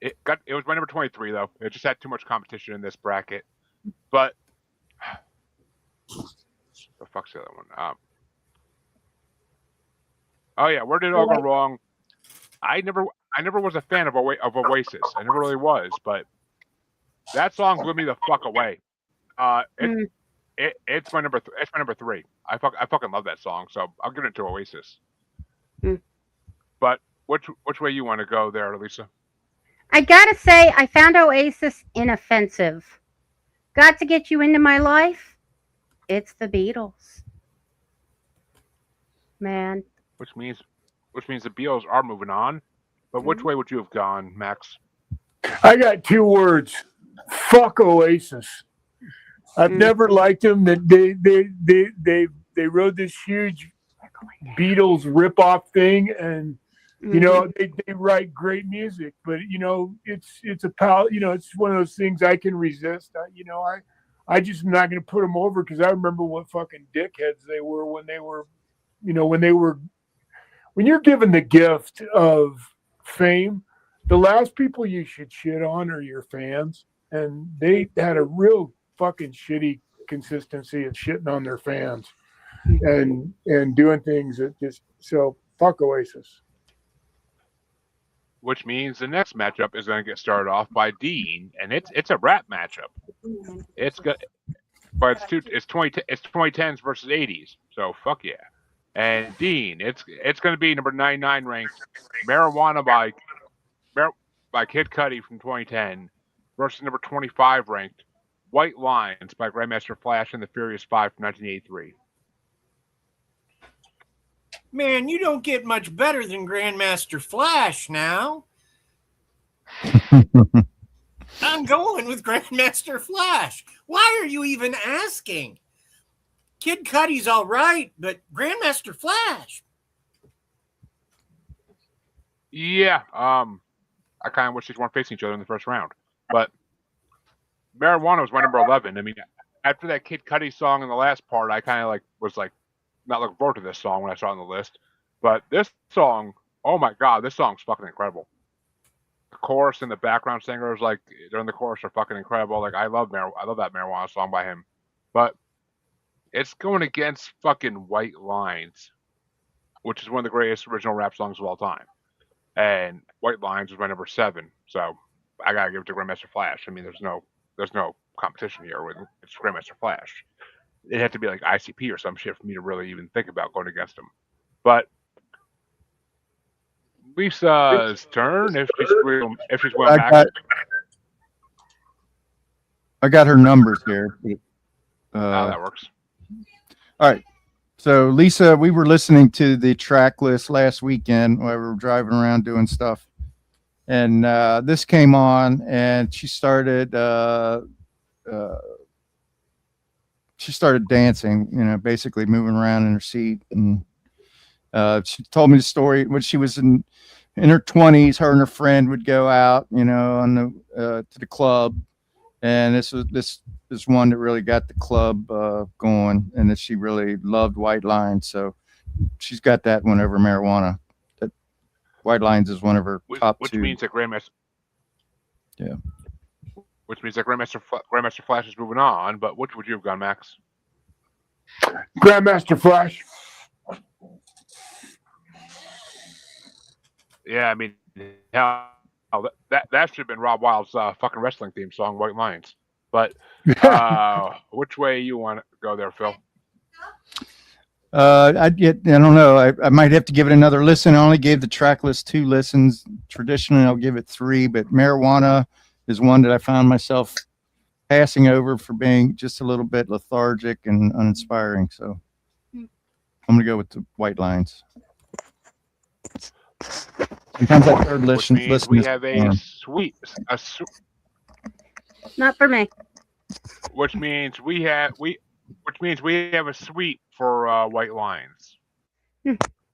it was my number 23 though. It just had too much competition in this bracket. But the fuck's the other one? Oh yeah, where did it all go wrong? I never was a fan of Oasis. I never really was, but that song blew me the fuck away. It's my number. It's my number 3. I fucking love that song, so I'll give it to Oasis. But which way you want to go there, Lisa? I gotta say, I found Oasis inoffensive. Got to get you into my life. It's the Beatles, man. Which means the Beatles are moving on. But which way would you have gone, Max? I got 2 words. Fuck Oasis. I've never liked them. That they wrote this huge Beatles ripoff thing, and you know they write great music, but you know it's one of those things I can resist. I just am not going to put them over because I remember what fucking dickheads they were when you're given the gift of fame. The last people you should shit on are your fans, and they had a real fucking shitty consistency of shitting on their fans and doing things that just so fuck Oasis. Which means the next matchup is going to get started off by Dean, and it's a rap matchup. It's good, but it's 2010s versus 80s, so fuck yeah. And Dean, it's going to be number 99 ranked Marijuana by Kid Cudi from 2010 versus number 25 ranked White Lines by Grandmaster Flash and the Furious Five from 1983. Man, you don't get much better than Grandmaster Flash now. I'm going with Grandmaster Flash. Why are you even asking? Kid Cudi's all right, but Grandmaster Flash. Yeah, I kind of wish these weren't facing each other in the first round, but Marijuana was my number 11. I mean, after that Kid Cudi song in the last part, I kind of was not looking forward to this song when I saw it on the list. But this song, oh my god, this song's fucking incredible. The chorus and the background singers, during the chorus, are fucking incredible. I love that Marijuana song by him. But it's going against fucking White Lines, which is one of the greatest original rap songs of all time. And White Lines was my number 7, so I gotta give it to Grandmaster Flash. I mean, there's no competition here with it's Grandmaster Flash. It had to be like ICP or some shit for me to really even think about going against him. But Lisa's turn if she's well back. I got her numbers here. That works. All right. So Lisa, we were listening to the track list last weekend while we were driving around doing stuff, and this came on, and she started dancing, basically moving around in her seat, and she told me the story when she was in her 20s. Her and her friend would go out, on to the club, and this one that really got the club going, and that she really loved White Lines. So she's got that one over Marijuana. That White Lines is one of her top which two. Means that Grandmaster. Yeah. Which means that Grandmaster Flash is moving on. But which would you have gone, Max? Grandmaster Flash. Yeah, I mean, hell, that should have been Rob Wild's fucking wrestling theme song, White Lines. But which way you want to go there, Phil? I don't know. I might have to give it another listen. I only gave the track list 2 listens. Traditionally, I'll give it 3, but Marijuana is one that I found myself passing over for being just a little bit lethargic and uninspiring. So I'm going to go with the White Lines. Sometimes that third listen. We have a sweep. Not for me. Which means we have a sweep for White Lines.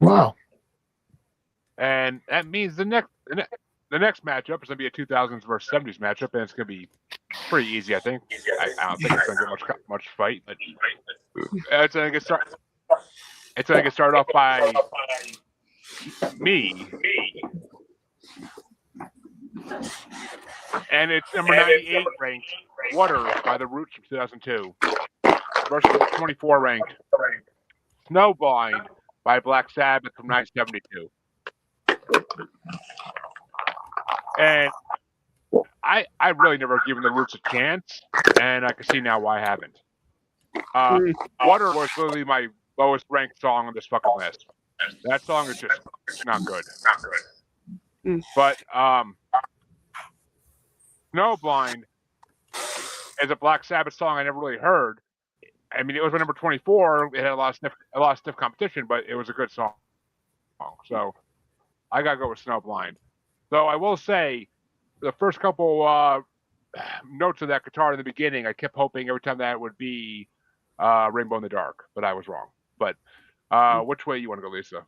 Wow. And that means the next matchup is going to be a 2000s versus 70s matchup, and it's going to be pretty easy, I think. I don't think it's going to get much fight, but it's going to get started off by me. And it's number 98 ranked Water by the Roots from 2002 versus 24 ranked Snowblind by Black Sabbath from 1972. And I've really never given the Roots a chance, and I can see now why I haven't. Water was literally my lowest ranked song on this fucking list. That song is just not good. But Snowblind is a Black Sabbath song I never really heard. I mean, it was my number 24. It had a lot of stiff competition, but it was a good song. So I gotta go with Snowblind. Though I will say, the first couple notes of that guitar in the beginning, I kept hoping every time that would be Rainbow in the Dark, but I was wrong. But which way you want to go, Lisa?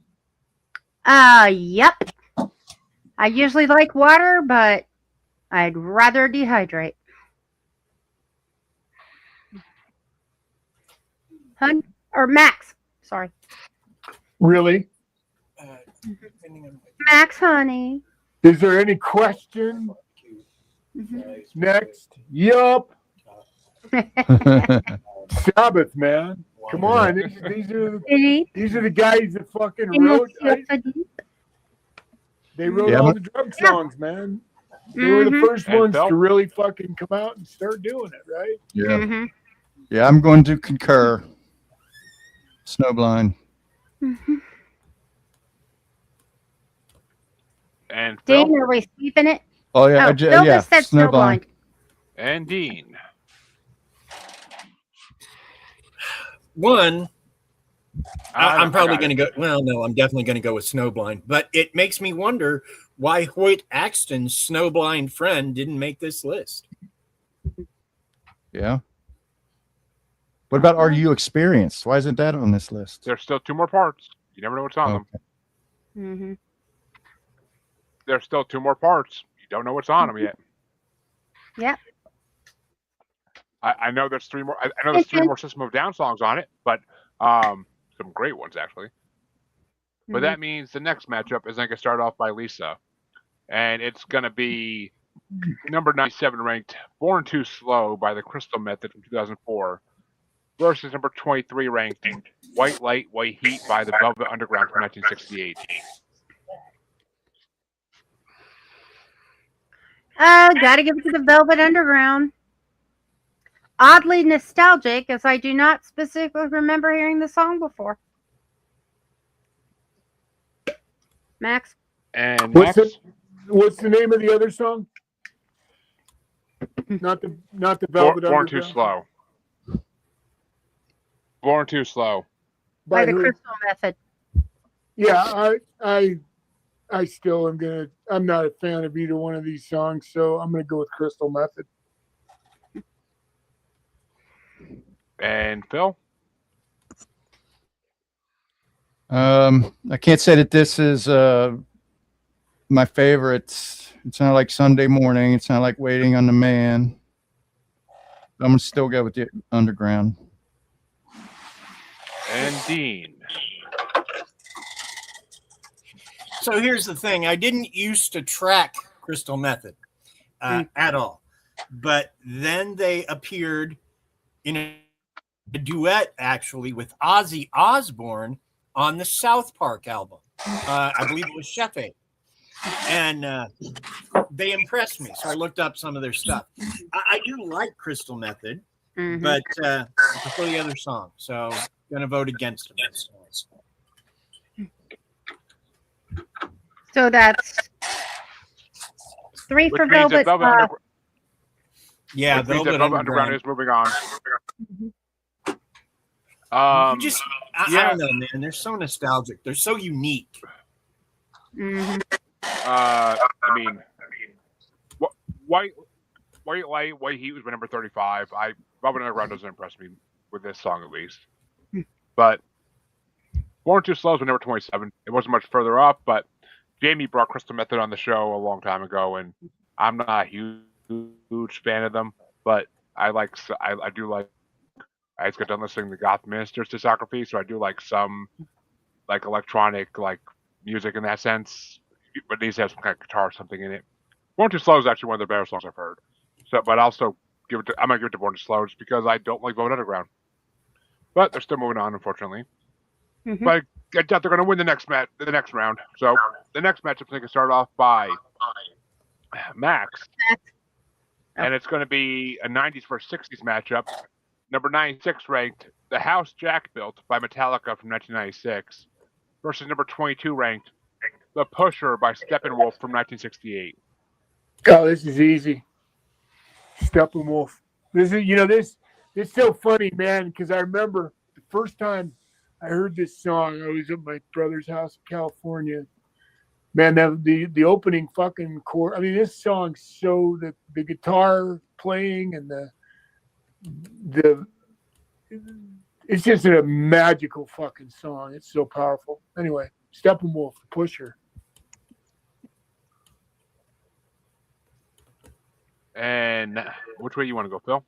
Yep. I usually like water, but I'd rather dehydrate. Hun or Max? Sorry. Really? Max, honey. Is there any question? Next. Yup. Sabbath, man. Come on. These are the guys that fucking wrote. They wrote all the drug songs, man. They were the first ones to really fucking come out and start doing it, right? Yeah. Yeah, I'm going to concur. Snowblind. And Dean, Phil? are we sweeping it? Oh yeah, Phil just said Snowblind. And Dean. One, I'm probably going to go. Well, no, I'm definitely going to go with Snowblind. But it makes me wonder why Hoyt Axton's Snowblind friend didn't make this list. Yeah. What about Are You Experienced? Why isn't that on this list? There's still 2 more parts. You never know what's on them. There's still 2 more parts. You don't know what's on them yet. Yep. I know there's 3 more. I know there's 3 more System of a Down songs on it, but some great ones actually. But that means the next matchup is going to start off by Lisa, and it's going to be number 97 ranked Born Too Slow by the Crystal Method from 2004 versus number 23 ranked White Light, White Heat by the Velvet Underground from 1968. Gotta give it to the Velvet Underground. Oddly nostalgic, as I do not specifically remember hearing the song before. Max? And what's the name of the other song? Not the Velvet Born Underground. Too Slow. Born Too Slow. by the who? Crystal Method. Yeah, I still am gonna. I'm not a fan of either one of these songs, so I'm gonna go with Crystal Method. And Phil? I can't say that this is my favorite. It's not like Sunday Morning. It's not like Waiting on the Man. I'm gonna still go with the Underground. And Dean. So here's the thing: I didn't used to track Crystal Method at all, but then they appeared in a duet actually with Ozzy Osbourne on the South Park album. I believe it was Chef A. And they impressed me, so I looked up some of their stuff. I do like Crystal Method, but I prefer the other song, so I'm gonna vote against them. So that's 3 Which for means that Velvet. Yeah, which means Velvet that Velvet Underground is moving on. I don't know, man. They're so nostalgic. They're so unique. I mean, White Light, White Heat was my number 35. Velvet Underground doesn't impress me with this song at least. But Born Too Slow was my number 27. It wasn't much further up, but Jamie brought Crystal Method on the show a long time ago, and I'm not a huge fan of them, but I do like. I just got done listening to Goth Minister's Discography, so I do like some like electronic like music in that sense, but these have some kind of guitar or something in it. Born Too Slow is actually one of the better songs I've heard. So, but I'll also I'm gonna give it to Born Too Slow just because I don't like Velvet Underground. But they're still moving on, unfortunately. But I doubt they're gonna win the next round. So the next matchup is gonna start off by Max. And it's gonna be a 90s versus 60s matchup. Number 96 ranked The House Jack Built by Metallica from 1996 versus number 22 ranked The Pusher by Steppenwolf from 1968. Oh, this is easy. Steppenwolf. This is it's so funny, man, because I remember the first time I heard this song, I was at my brother's house in California. Man, the opening fucking chord. I mean, this song, so the guitar playing and the it's just a magical fucking song. It's so powerful. Anyway, Steppenwolf, The Pusher. And which way you want to go, Phil?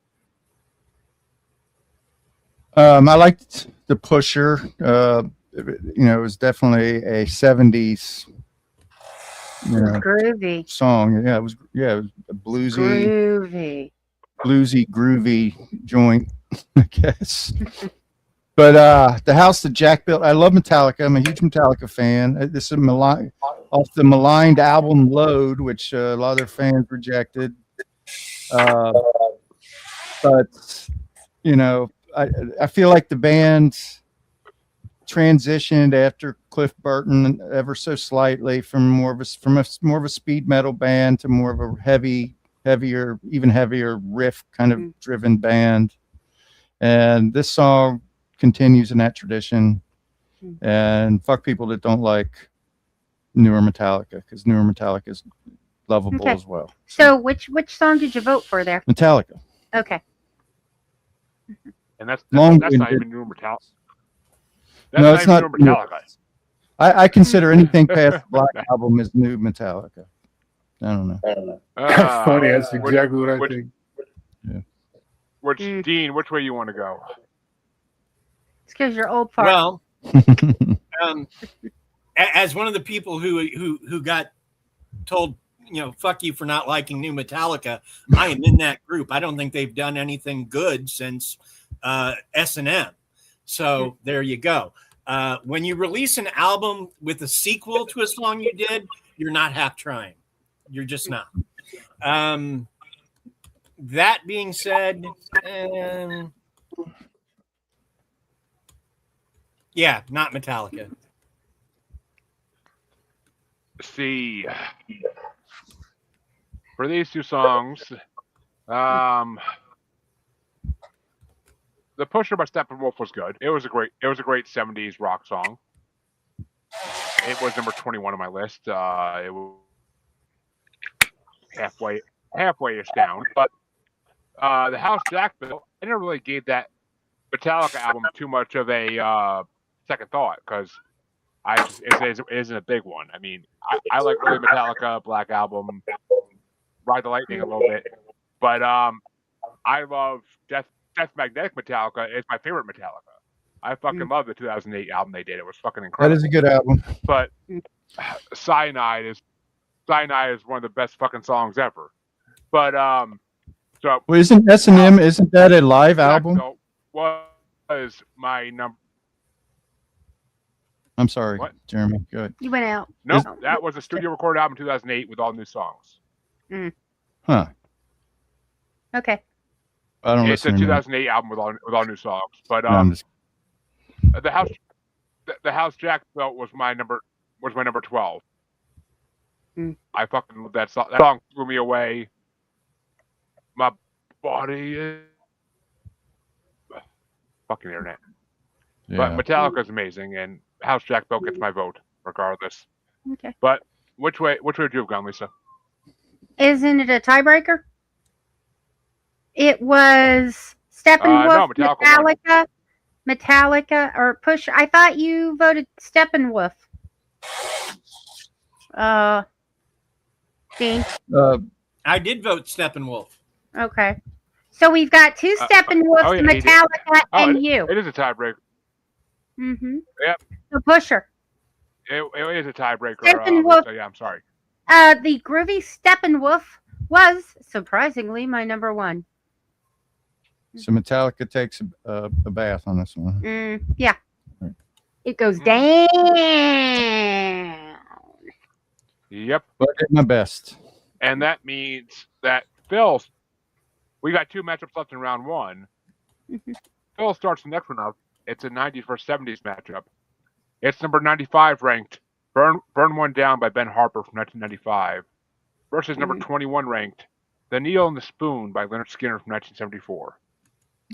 I liked The Pusher. It was definitely a 70s Groovy song. Yeah, it was a bluesy, groovy joint, I guess. But The House that Jack Built, I love Metallica. I'm a huge Metallica fan. This is off the maligned album Load, which a lot of their fans rejected. But I feel like the band transitioned after Cliff Burton ever so slightly from more of a speed metal band to more of a heavier riff kind of driven band. And this song continues in that tradition. And fuck people that don't like newer Metallica, because newer Metallica is lovable as well. So which song did you vote for there? Metallica. Okay. And that's not even newer Metallica. No, it's not Metallica. I consider anything past the Black Album as new Metallica. I don't know. That's funny. That's exactly what I think. Yeah. Dean, which way you want to go? It's because you're old fart. Well, as one of the people who got told, fuck you for not liking new Metallica, I am in that group. I don't think they've done anything good since S&M. So there you go. When you release an album with a sequel to a song you did, you're not half trying. You're just not. That being said, yeah, not Metallica. See, for these two songs, the Pusher by Steppenwolf was good. It was a great 70s rock song. It was number 21 on my list. It was halfway-ish down, but the House Jack built, I never really gave that Metallica album too much of a second thought because it isn't a big one. I mean, I like early Metallica, Black Album, Ride the Lightning a little bit, but I love Death Magnetic Metallica. It's my favorite Metallica. I fucking love the 2008 album they did. It was fucking incredible. That is a good album. But Cyanide is one of the best fucking songs ever. But so Well, isn't S&M? Isn't that a live album? Was my number? I'm sorry, What? Jeremy. Go ahead. You went out. Nope, that was a studio recorded album in 2008 with all new songs. Huh. Okay. I don't It's a listen to 2008 album with all new songs. But No, I'm just, the House Jack belt was my number 12. I fucking love that song. That song blew me away. My body is fucking internet. yeah. But Metallica's amazing, and House Jack belt gets my vote regardless. Okay. But which way would you have gone, Lisa? Isn't it a tiebreaker? It was Steppenwolf, no, Metallica Metallica, or Push. I thought you voted Steppenwolf. Dean. I did vote Steppenwolf. Okay. So we've got two Steppenwolfs, yeah, he did. Metallica, and you. It is a tiebreaker. Mm-hmm. Yep. The Pusher. It is a tiebreaker. Steppenwolf. So yeah, I'm sorry. The groovy Steppenwolf was surprisingly my number one. So Metallica takes a bath on this one. Yeah. Right. It goes down. Yep. But I did my best. And that means that Phil, we got two matchups left in round one. Phil starts the next one up. It's a 90s versus 70s matchup. It's number 95 ranked Burn One Down by Ben Harper from 1995 versus number 21 ranked The Needle and the Spoon by Leonard Skinner from 1974.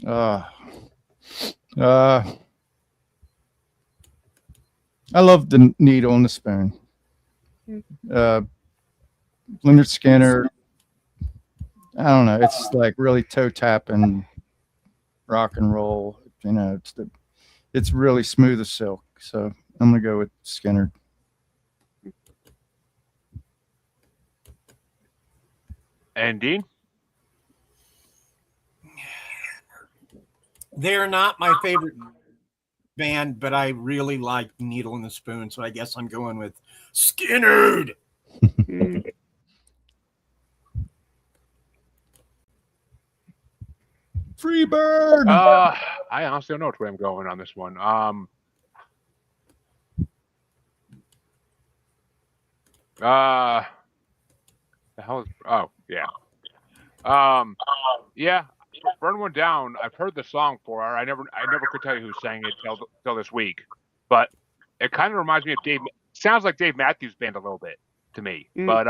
I love The Needle and the Spoon. Leonard Skinner, I don't know. It's like really toe tapping rock and roll. You know, it's really smooth as silk. So I'm gonna go with Skinner. And Dean? They're not my favorite band, but I really like Needle and the Spoon, so I guess I'm going with Skinner. Freebird. I honestly don't know which way I'm going on this one. The hell is? Oh yeah. Yeah. Burn One Down. I've heard the song for her. I never could tell you who sang it till this week, but it kind of reminds me of Dave. Sounds like Dave Matthews Band a little bit to me. But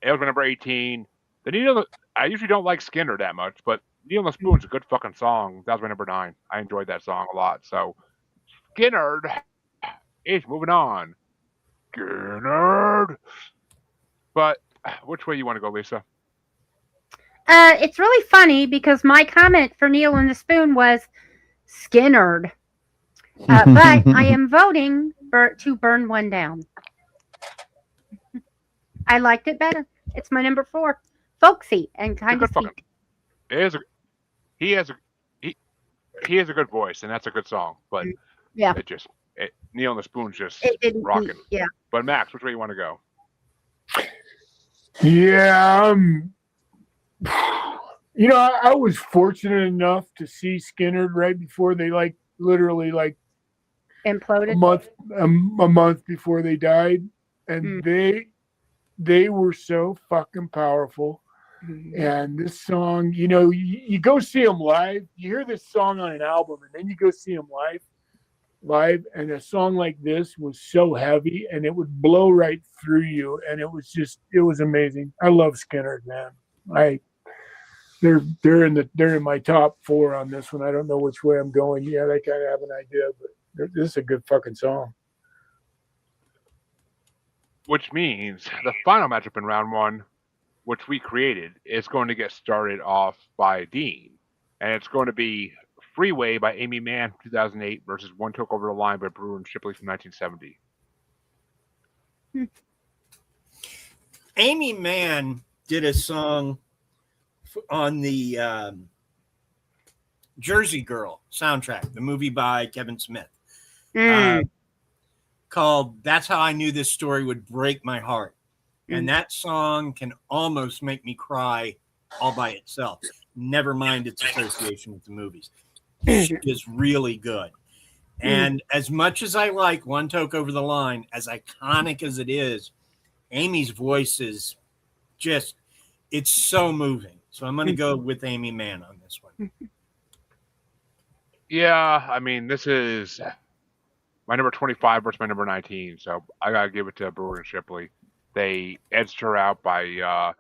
it was my number 18. The Needle. I usually don't like Skinner that much, but Needle and the Spoon's a good fucking song. That was my number 9. I enjoyed that song a lot. So Skinner is moving on. Skinner. But which way you want to go, Lisa? It's really funny because my comment for Needle and the Spoon was Skinnered. But I am voting to Burn One Down. I liked it better. It's my number 4. Folksy and kind of sweet. He has a good voice, and that's a good song. But yeah, Needle and the Spoon's just it rocking. Yeah. But Max, which way you want to go? Yeah, you know, I was fortunate enough to see Skinner right before they literally imploded a month before they died, and they were so fucking powerful. And this song, you know, you go see them live, you hear this song on an album, and then you go see them live, and a song like this was so heavy, and it would blow right through you, and it was amazing. I love Skinner, man. they're in my top 4 on this one. I don't know which way I'm going yet. I kind of have an idea, but this is a good fucking song. Which means the final matchup in round 1, which we created, is going to get started off by Dean, and it's going to be Freeway by Amy Mann from 2008 versus One Took Over the Line by Brewer and Shipley from 1970. Amy Mann did a song on the Jersey Girl soundtrack, the movie by Kevin Smith, called That's How I Knew This Story Would Break My Heart. And that song can almost make me cry all by itself. Never mind its association with the movies. She is really good. And as much as I like One Toke Over the Line, as iconic as it is, Amy's voice is just, it's so moving. So I'm going to go with Amy Mann on this one. Yeah, I mean, this is my number 25 versus my number 19, so I got to give it to Brewer and Shipley. They edged her out by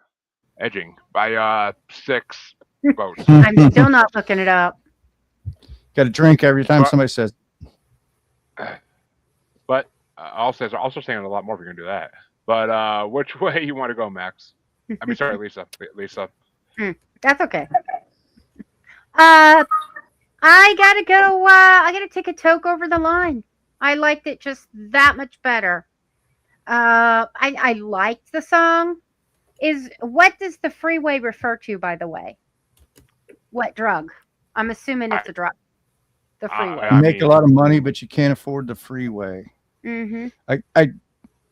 6 votes. I'm still not looking it up. Got to drink every time somebody says. But I'll start saying it a lot more if you're going to do that. But which way you want to go, Max? I mean, sorry, Lisa. That's okay. I gotta go. I gotta take a toke over the line. I liked it just that much better. I liked the song. What does the freeway refer to, by the way? What drug? I'm assuming it's a drug. The freeway. You make a lot of money, but you can't afford the freeway. Mm-hmm.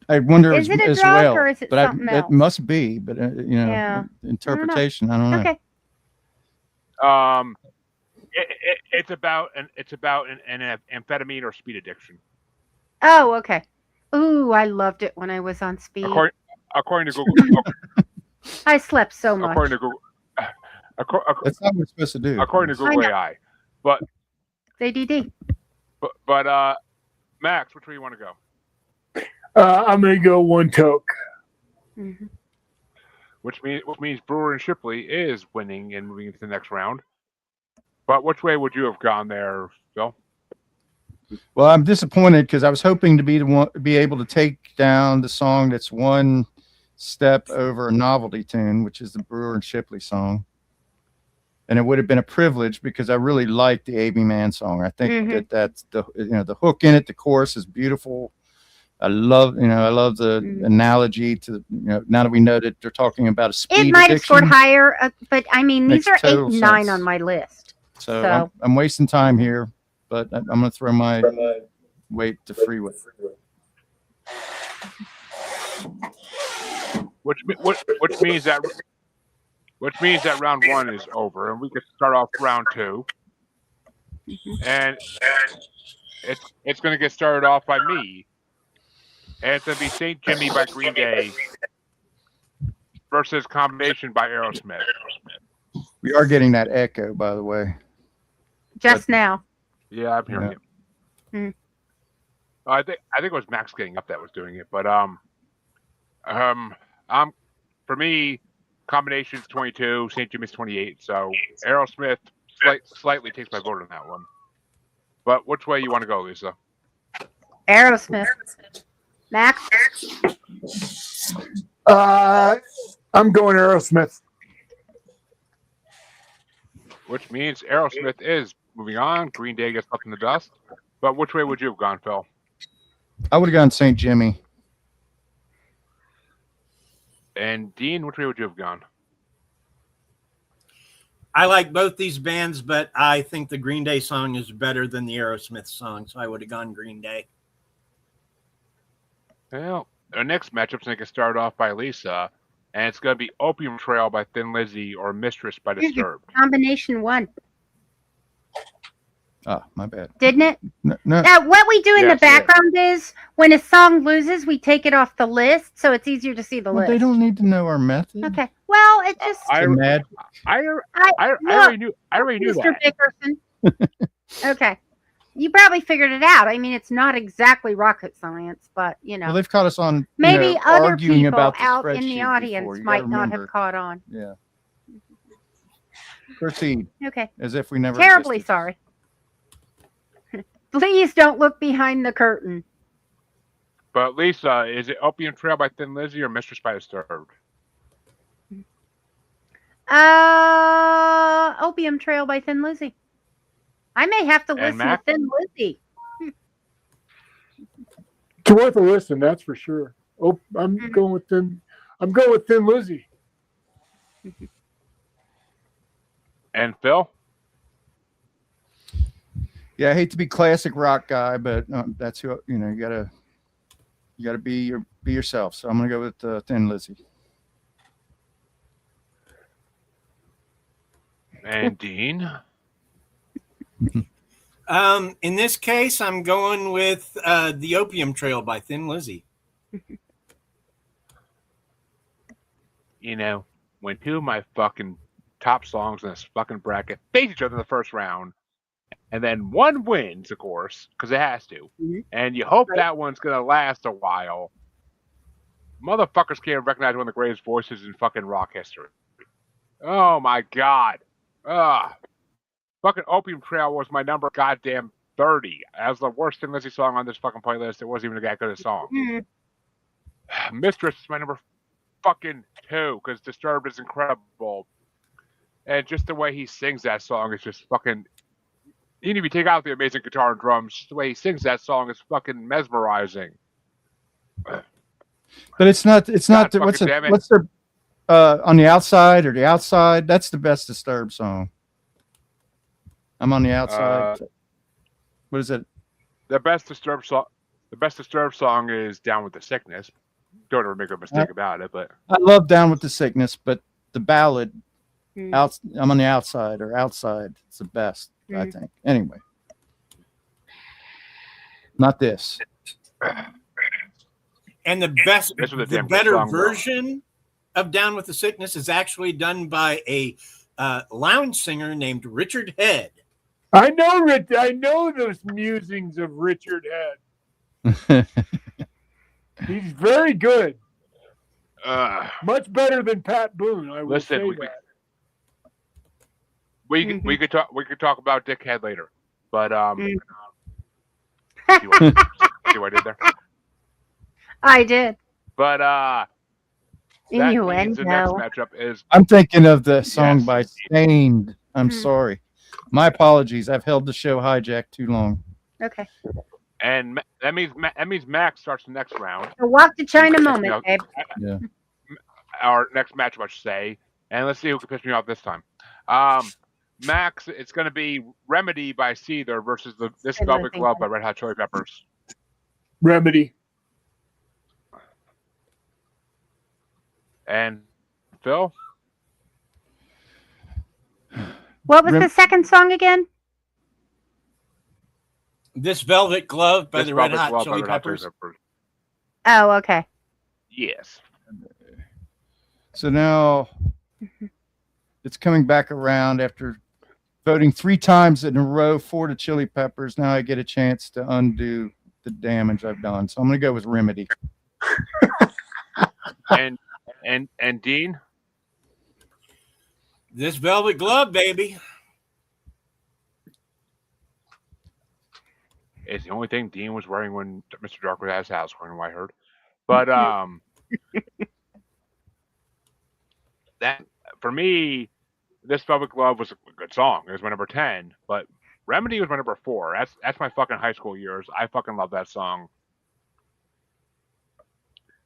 I wonder is it a as drug well, or is it but something else? it must be. But interpretation. I don't know. Okay. It's about an amphetamine or speed addiction. Oh, okay. Ooh, I loved it when I was on speed. According to Google. I slept so much. According to Google. That's not what we're supposed to do. According to Google AI. But ADD. But Max, which way you want to go? I'm going to go One Toke. Mm-hmm. Which means Brewer and Shipley is winning and moving into the next round. But which way would you have gone there, Phil? Well, I'm disappointed because I was hoping to be able to take down the song that's one step over a novelty tune, which is the Brewer and Shipley song. And it would have been a privilege because I really like the Amy Mann song. I think that's the hook in it. The chorus is beautiful. I love the analogy to, now that we know that they're talking about a speed It might have addiction. scored higher, but I mean, these are 8 and 9 sense. on my list. So I'm wasting time here, but I'm going to throw my weight to freeway. Which means that round 1 is over, and we could start off round 2. And it's going to get started off by me, and it's going to be St. Jimmy by Green Day versus Combination by Aerosmith. We are getting that echo, by the way. Just now. Yeah, I'm hearing it. I think it was Max getting up that was doing it, but for me, Combination's 22, St. Jimmy's 28. So Aerosmith slightly takes my vote on that one. But which way you want to go, Lisa? Aerosmith. Max? I'm going Aerosmith. Which means Aerosmith is moving on. Green Day gets left in the dust. But which way would you have gone, Phil? I would have gone St. Jimmy. And Dean, which way would you have gone? I like both these bands, but I think the Green Day song is better than the Aerosmith song, so I would have gone Green Day. Well, our next matchup's going to get started off by Lisa, and it's going to be Opium Trail by Thin Lizzy or Mistress by Disturbed. Combination 1. Oh, my bad. Didn't it? No. Now, what we do in Yes, the background is when a song loses, we take it off the list, so it's easier to see the Well, list. they don't need to know our method. Okay. Well, it just. I already knew Mr. that. Dickerson. Okay. You probably figured it out. I mean, it's not exactly rocket science, but, Well, they've caught us on maybe other arguing people about the out in the spreadsheet audience before. You might gotta not remember. have caught on. Yeah. Proceed. Okay. As if we never Terribly existed. sorry. Please don't look behind the curtain. But Lisa, is it Opium Trail by Thin Lizzy or Mistress by Disturbed? Opium Trail by Thin Lizzy. I may have to And listen to Mac? Thin Lizzy. It's worth a listen, that's for sure. Oh, I'm going with Thin Lizzy. And Phil? Yeah, I hate to be classic rock guy, but that's who you gotta be yourself. So I'm gonna go with Thin Lizzy. And Dean? In this case, I'm going with The Opium Trail by Thin Lizzy. You know, when two of my fucking top songs in this fucking bracket face each other in the first round, and then one wins, of course, because it has to, and you hope that one's gonna last a while. Motherfuckers can't recognize one of the greatest voices in fucking rock history. Oh my god. Fucking Opium Trail was my number goddamn 30. As the worst Thin Lizzy song on this fucking playlist. It wasn't even that good a song. Mistress is my number fucking 2 because Disturbed is incredible. And just the way he sings that song is just fucking. Even if you take out the amazing guitar and drums, just the way he sings that song is fucking mesmerizing. But it's not. What's their on the outside or the outside? That's the best Disturbed song. I'm on the outside. What is it? The best Disturbed song is "Down with the Sickness." Don't ever make a mistake about it, but I love "Down with the Sickness," but the ballad, I'm on the outside or outside. It's the best, I think. Anyway, not this. And the better version of "Down with the Sickness" is actually done by a lounge singer named Richard Head. I know those musings of Richard Head. He's very good. Much better than Pat Boone. I will say that. We could talk about Dick Head later, but see what I did there? I did. But that means the next Innuendo. matchup is. I'm thinking of the song by Stained. I'm sorry. My apologies. I've held the show hijacked too long. Okay. And that means Max starts the next round. A walk to China moment, babe. Yeah. Our next matchup, I should say. And let's see who can piss me off this time. Max, it's going to be Remedy by Seether versus This Velvet Glove by Red Hot Chili Peppers. Remedy. And Phil? What was the second song again? This Velvet Glove by the Red Hot Chili Peppers. Oh, okay. Yes. So now it's coming back around after voting 3 times in a row for the Chili Peppers. Now I get a chance to undo the damage I've done. So I'm going to go with Remedy. And Dean? This Velvet Glove, baby. It's the only thing Dean was wearing when Mr. Dark was at his house, according to what I heard. But that for me, This Velvet Glove was a good song. It was my number 10, but Remedy was my number 4. That's my fucking high school years. I fucking love that song.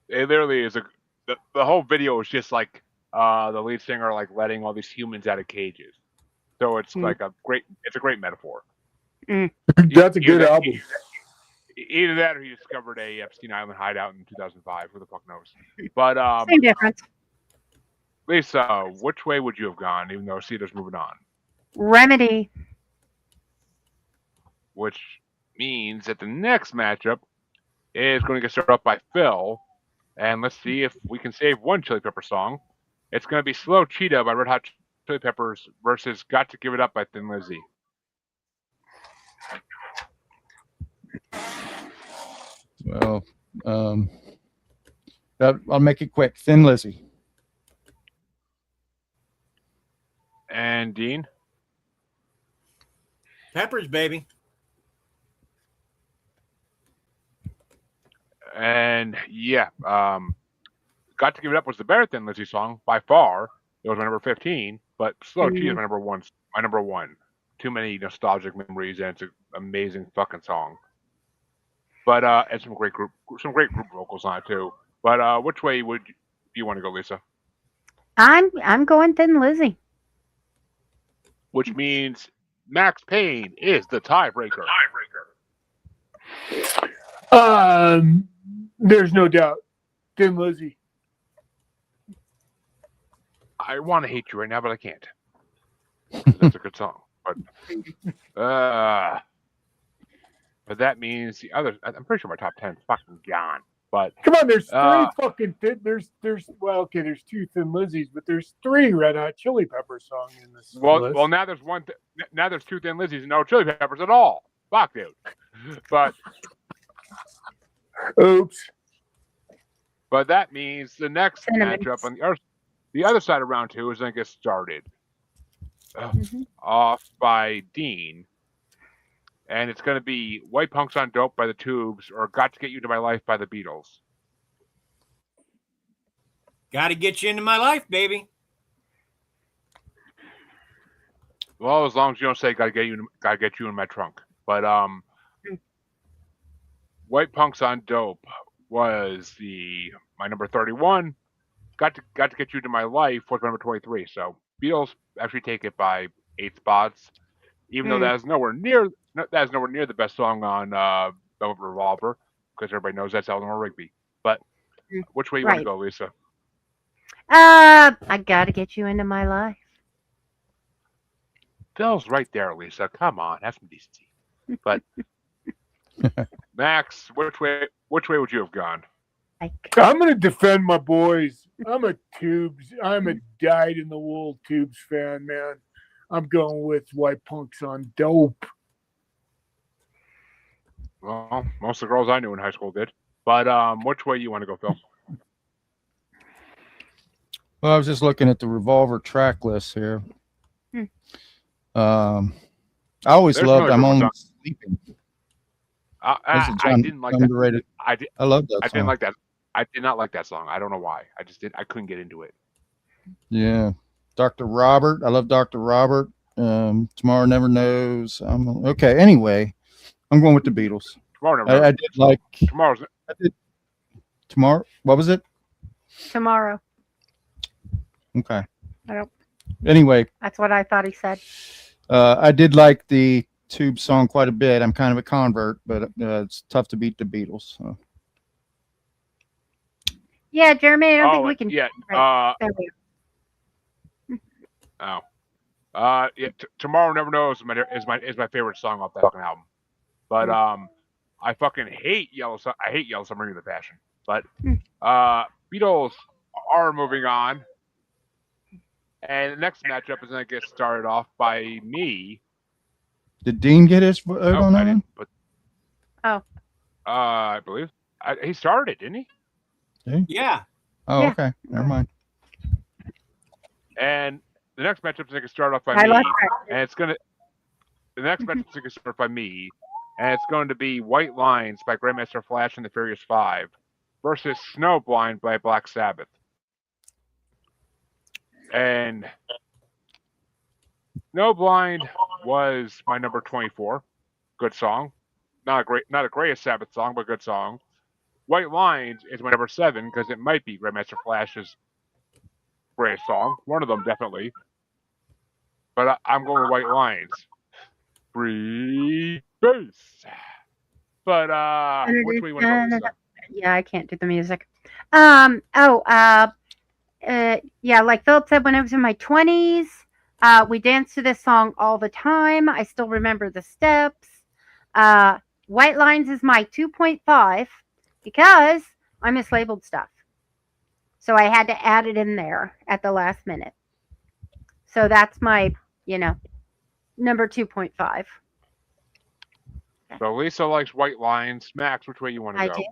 It literally is the whole video is just like the lead singer like letting all these humans out of cages. So it's like a great metaphor. That's a good album. Either that or he discovered a Epstein Island hideout in 2005. Who the fuck knows? But Same difference. Lisa, which way would you have gone, even though Cedar's moving on? Remedy. Which means that the next matchup is going to get started up by Phil. And let's see if we can save one Chili Pepper song. It's going to be Slow Cheetah by Red Hot Chili Peppers versus Got to Give It Up by Thin Lizzy. Well, I'll make it quick. Thin Lizzy. And And Dean? Peppers, baby. And yeah, Got to Give It Up was the better Thin Lizzy song by far. It was my number 15, but Slow T is my number one. My number one. Too many nostalgic memories, and it's an amazing fucking song. But and some great group vocals on it too. But which way would you want to go, Lisa? I'm going Thin Lizzy. Which means Max Payne is the tiebreaker. There's no doubt. Thin Lizzy. I want to hate you right now, but I can't. That's a good song. But that means the other. I'm pretty sure my top 10 is fucking gone. But Come on, there's three fucking there's well, okay, there's two Thin Lizzies, but there's three Red Hot Chili Pepper songs in this list. well, now there's one. Now there's two Thin Lizzies and no Chili Peppers at all. Fuck, dude. But Oops. But that means the next Sentiments. matchup on the other side of round 2 is going to get started off by Dean. And it's going to be White Punks on Dope by the Tubes or Got to Get You to My Life by the Beatles. Got to get you into my life, baby. Well, as long as you don't say Gotta get you in my trunk. But White Punks on Dope was my number 31. Got to Get You to My Life was my number 23. So Beatles actually take it by 8 spots, even though that is nowhere near the best song on Velvet Revolver, because everybody knows that's Eleanor Rigby. But which way you want to go, Lisa? I gotta get you into my life. Phil's right there, Lisa. Come on, have some decency. But Max, which way would you have gone? I'm gonna defend my boys. I'm a dyed in the wool Tubes fan, man. I'm going with White Punks on Dope. Well, most of the girls I knew in high school did. But which way you want to go, Phil? Well, I was just looking at the Revolver track list here. I always loved I'm Only Sleeping. I didn't like underrated. that. I love that I song. didn't like that. I did not like that song. I don't know why. I couldn't get into it. Yeah. Dr. Robert. I love Dr. Robert. Tomorrow Never Knows. Okay. Anyway, I'm going with the Beatles. Tomorrow Never Knows. I did like Tomorrow. What was it? Tomorrow. Okay. I don't. Anyway, That's what I thought he said. I did like the Tube song quite a bit. I'm kind of a convert, but it's tough to beat the Beatles. So. Yeah, Jeremy, I don't think we can. Yeah. There we go. Tomorrow Never Knows is my favorite song off that fucking album. But I fucking hate Yellow Submarine of the Passion. But Beatles are moving on. And the next matchup is going to get started off by me. Did Dean get his vote on that? I didn't, but, I believe he started, didn't he? Yeah. Oh, Yeah. okay. Never mind. And the next matchup is going to start off by I me. like that. And it's going to. The next matchup is going to start by me. And it's going to be White Lines by Grandmaster Flash and the Furious Five versus Snowblind by Black Sabbath. And Snowblind was my number 24. Good song. Not a greatest Sabbath song, but good song. White Lines is my number 7 because it might be Grandmaster Flash's greatest song. One of them, definitely. But I'm going with White Lines. Free bass. But which way you want to go, Lisa? Yeah, I can't do the music. Yeah, like Philip said, when I was in my 20s, we danced to this song all the time. I still remember the steps. White Lines is my 2.5 because I mislabeled stuff. So I had to add it in there at the last minute. So that's my, number 2.5. So Lisa likes White Lines. Max, which way you want to I go? do.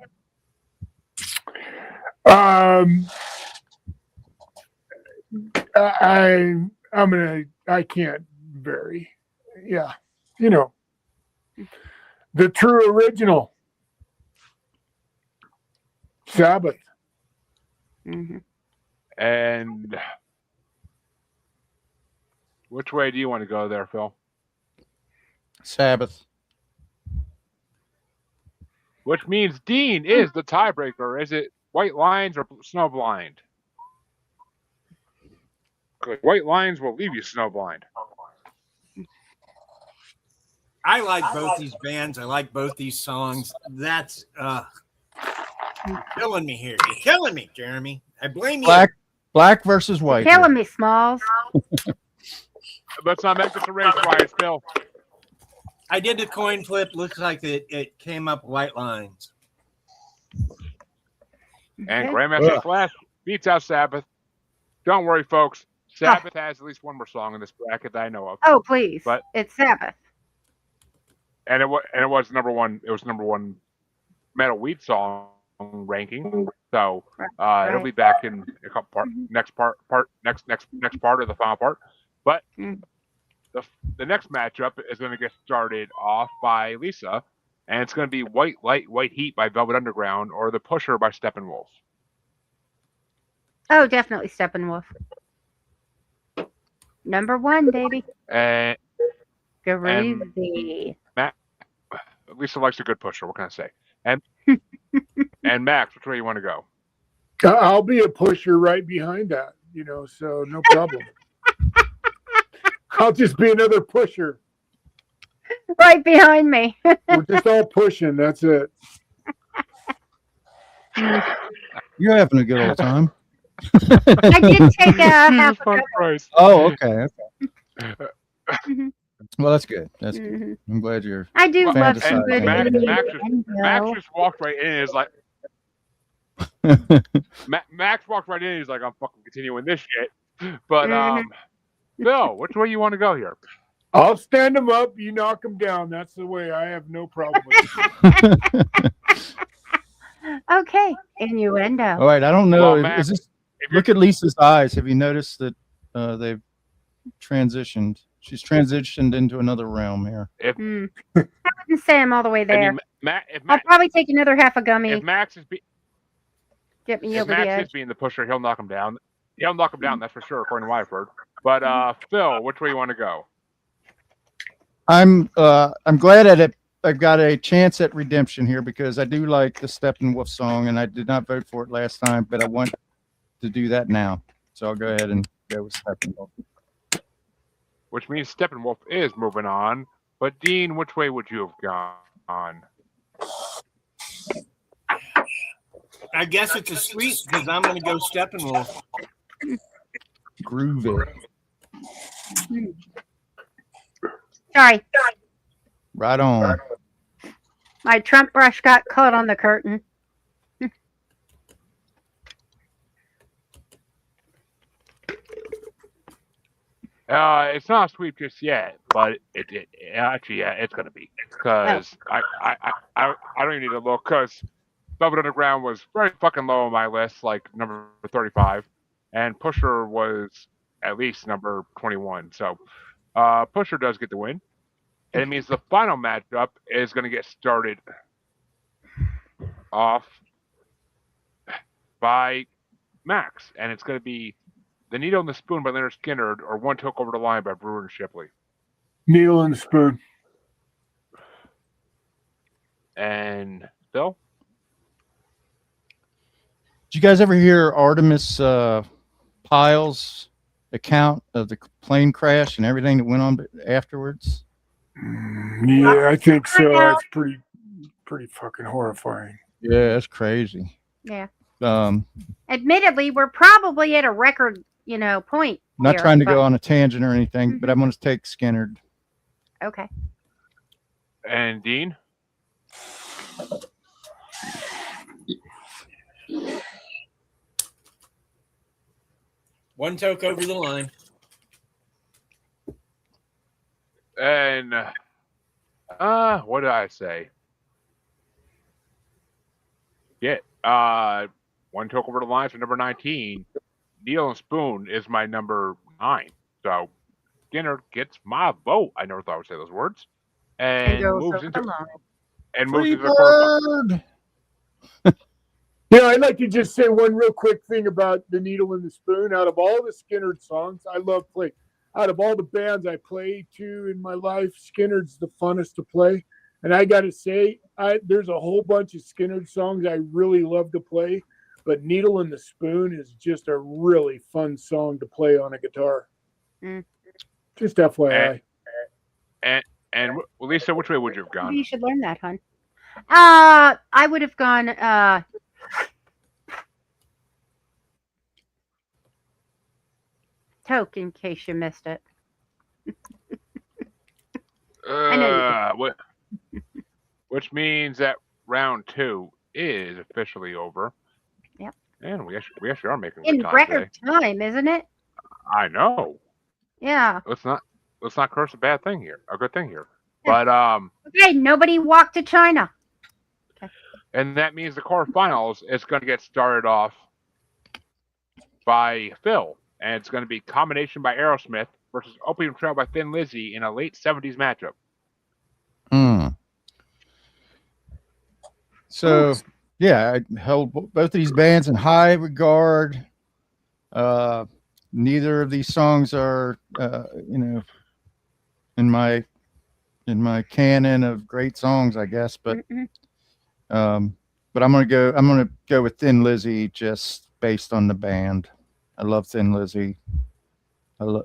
I'm gonna I can't vary. Yeah, you know, the true original Sabbath. Hmm. And which way do you want to go there, Phil? Sabbath. Which means Dean is the tiebreaker. Is it White Lines or Snowblind? Because White Lines will leave you snowblind. I like both these bands. I like both these songs. That's you're killing me here. You're killing me, Jeremy. I blame you. Black versus white. Killing me, Smalls. Let's not make this a race, Ryan. Phil. I did the coin flip. Looks like it came up White Lines. And Okay. Grandmaster Flash beats out Sabbath. Don't worry, folks. Sabbath has at least one more song in this bracket that I know of. Oh, please. But It's Sabbath. and it was number one. It was number one metal wheat song ranking. So it'll be back in a couple next part of the final part. But the next matchup is going to get started off by Lisa, and it's going to be White Light, White Heat by Velvet Underground or The Pusher by Steppenwolf. Oh, definitely Steppenwolf. Number one, baby. And Groovy. Lisa likes a good pusher. What can I say? And and Max, which way you want to go? I'll be a pusher right behind that, so no problem. I'll just be another pusher. Right behind me. We're just all pushing. That's it. You're having a good old time. I did take a half a cup. Oh, okay. Mhm. Well, that's good. That's good. Mhm. I'm glad you're. I do love Fantasizing. some good Max innuendo. just walked right in and is like, Max walked right in and he's like, I'm fucking continuing this shit. But, Bill, which way you want to go here? I'll stand them up. You knock them down. That's the way. I have no problem with it. Okay, innuendo. All right. I don't know. Well, Max, Look at Lisa's eyes. Have you noticed that they've transitioned? She's transitioned into another realm here. I wouldn't say I'm all the way I there. mean, I'll probably take another half a gummy. if Max is Get me over the edge. being the pusher, he'll knock him down. He'll knock him down, that's for sure, according to what I've heard. But Phil, which way you want to go? I'm glad that I've got a chance at redemption here because I do like the Steppenwolf song and I did not vote for it last time, but I want to do that now. So I'll go ahead and go with Steppenwolf. Which means Steppenwolf is moving on. But Dean, which way would you have gone? I guess it's a sweep because I'm going to go Steppenwolf. Groovy. Sorry, Right on. my Trump brush got caught on the curtain. It's not a sweep just yet, but it actually, yeah, it's gonna be because I don't even need to look because Velvet Underground was very fucking low on my list, like number 35, and Pusher was at least number 21. So Pusher does get the win, and it means the final matchup is gonna get started off by Max, and it's gonna be The Needle and the Spoon by Leonard Skinner or One Took Over the Line by Brewer and Shipley. Needle and spoon. And Bill? Did you guys ever hear Artemis Pyle's account of the plane crash and everything that went on afterwards? Yeah, I think so. It's pretty fucking horrifying. Yeah, that's crazy. Yeah. Admittedly, we're probably at a record, point. Not here, trying to but- go on a tangent or anything, but I'm going to take Skinner. Okay. And Dean? One toke over the line. And what did I say? Yeah. One Took Over the Line for number 19. Needle and Spoon is my number 9. So Skinner gets my vote. I never thought I would say those words. And And goes moves over into the line. and moves into the quarterfinals. Freebird. Yeah, I'd like to just say one real quick thing about The Needle and the Spoon. Out of all the Skynyrd songs, I love play. Out of all the bands I play to in my life, Skynyrd's the funnest to play. And I got to say, there's a whole bunch of Skynyrd songs I really love to play, but Needle and the Spoon is just a really fun song to play on a guitar. Just FYI. And Lisa, which way would you have gone? You should learn that, hon. I would have gone Toke, in case you missed it. I know Which means that round 2 is officially over. Yep. And we actually are making in good time record today. time, isn't it? I know. Yeah. Let's not curse a bad thing here. A good thing here. But Okay, nobody walked to China. and that means the quarterfinals is going to get started off by Phil, and it's going to be Combination by Aerosmith versus Opium Trail by Thin Lizzy in a late 70s matchup. So, yeah, I held both of these bands in high regard. Neither of these songs are, in my canon of great songs, I guess. But, but I'm gonna go with Thin Lizzy just based on the band. I love Thin Lizzy. Phil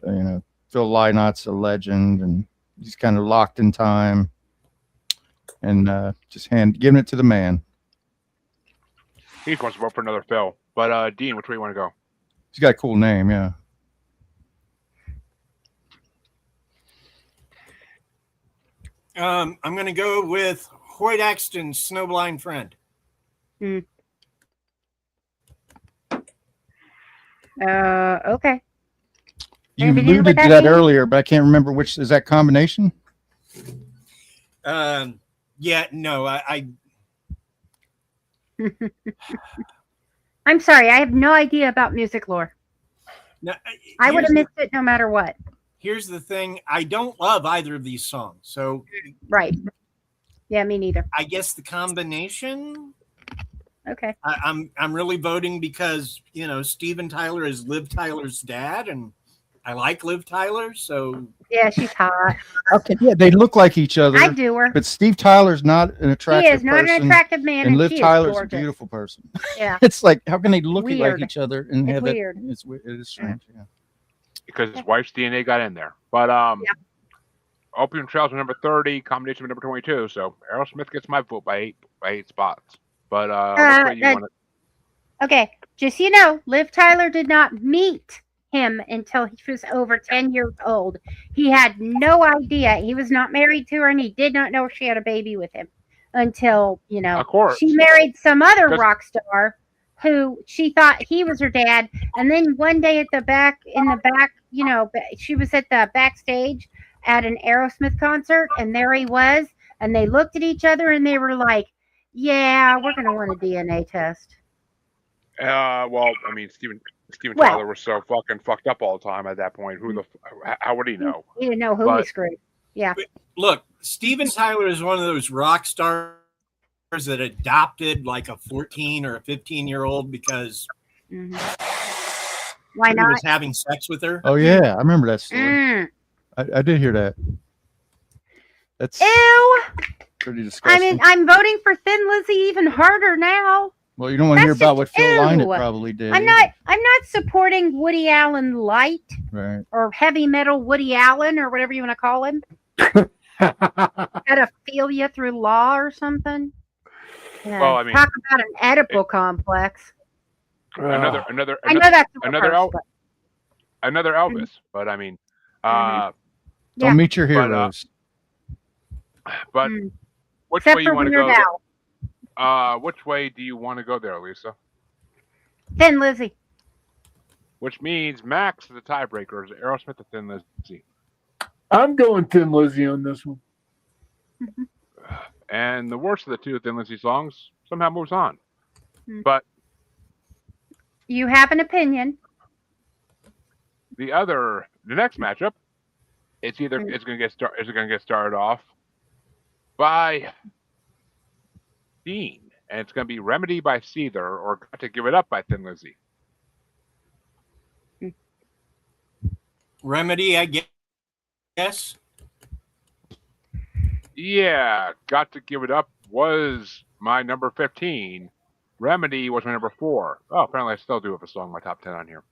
Lynot's a legend, and he's kind of locked in time. And just giving it to the man. He wants to vote for another Phil. But Dean, which way you want to go? He's got a cool name, yeah. I'm going to go with Hoyt Axton's Snowblind Friend. Okay. You alluded to that earlier, but I can't remember which. Is that combination? Yeah, no, I I'm sorry, I have no idea about music lore. no, I would have missed it no matter what. Here's the thing. I don't love either of these songs. So Right. Yeah, me neither. I guess the combination. Okay. I'm really voting because, Steven Tyler is Liv Tyler's dad, and I like Liv Tyler, so Yeah, she's hot. Okay, yeah, they look like each other. I do her. But Steve Tyler's not an attractive He is not person, an attractive man, and and Liv she Tyler's is a gorgeous. beautiful person. Yeah. It's like, how can they look Weird. like each other and It's have weird. it? It is strange. Yeah. Because his wife's DNA got in there. But Opium Trail's number 30, Combination with number 22. So Aerosmith gets my vote by eight spots. But which way you want to? Okay, just so you know, Liv Tyler did not meet him until he was over 10 years old. He had no idea. He was not married to her, and he did not know she had a baby with him until, Of course. she married some other Just- rock star who she thought he was her dad. And then one day in the back, she was at the backstage at an Aerosmith concert, and there he was. And they looked at each other, and they were like, yeah, we're going to run a DNA test. Well, I mean, Steven Well- Tyler was so fucking fucked up all the time at that point. How would he know? He didn't know who But- he screwed. Yeah. look, Steven Tyler is one of those rock stars that adopted like a 14 or a 15-year-old because Mhm. Why he not? was having sex with her. Oh yeah, I remember that story. Mm. I did hear that. That's Ew. pretty disgusting. I'm voting for Thin Lizzy even harder now. Well, you don't want to hear That's about what just- Phil Lynott ew. probably did. I'm not supporting Woody Allen light Right. or heavy metal Woody Allen or whatever you want to call him. Pedophilia through law or something. Yeah, Well, I mean, talk about an Oedipal complex. another I know that's another reverse, but- another Elvis. But I mean, Mhm. Don't Yeah. meet your But, heroes. but Mm. which Except way you for want to Weird go? Al. Which way do you want to go there, Lisa? Thin Lizzy. Which means Max is the tiebreaker. Is Aerosmith or Thin Lizzy? I'm going Thin Lizzy on this one. And the worst of the two Thin Lizzy songs somehow moves on. Hmm. But You have an opinion. the next matchup It's either it's gonna get started off by Dean, and it's gonna be Remedy by Seether or Got to Give It Up by Thin Lizzy. Remedy, I guess. Yeah, Got to Give It Up was my number 15. Remedy was my number 4. Oh, apparently I still do have a song in my top 10 on here.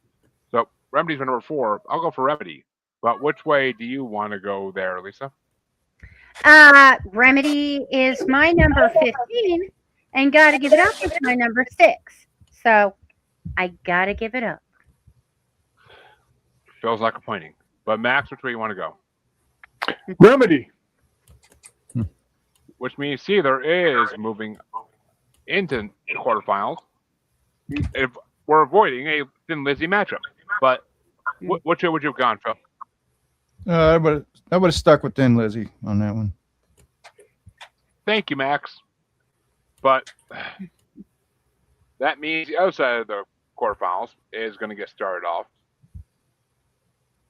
So Remedy's my number 4. I'll go for Remedy. But which way do you want to go there, Lisa? Remedy is my number 15, and Gotta Give It Up is my number 6. So I gotta give it up. Phil's not complaining. But Max, which way you want to go? Remedy. Which means Seether is moving into the quarterfinals. If we're avoiding a Thin Lizzy matchup. But which way would you have gone, Phil? I would have stuck with Thin Lizzy on that one. Thank you, Max. But that means the other side of the quarterfinals is going to get started off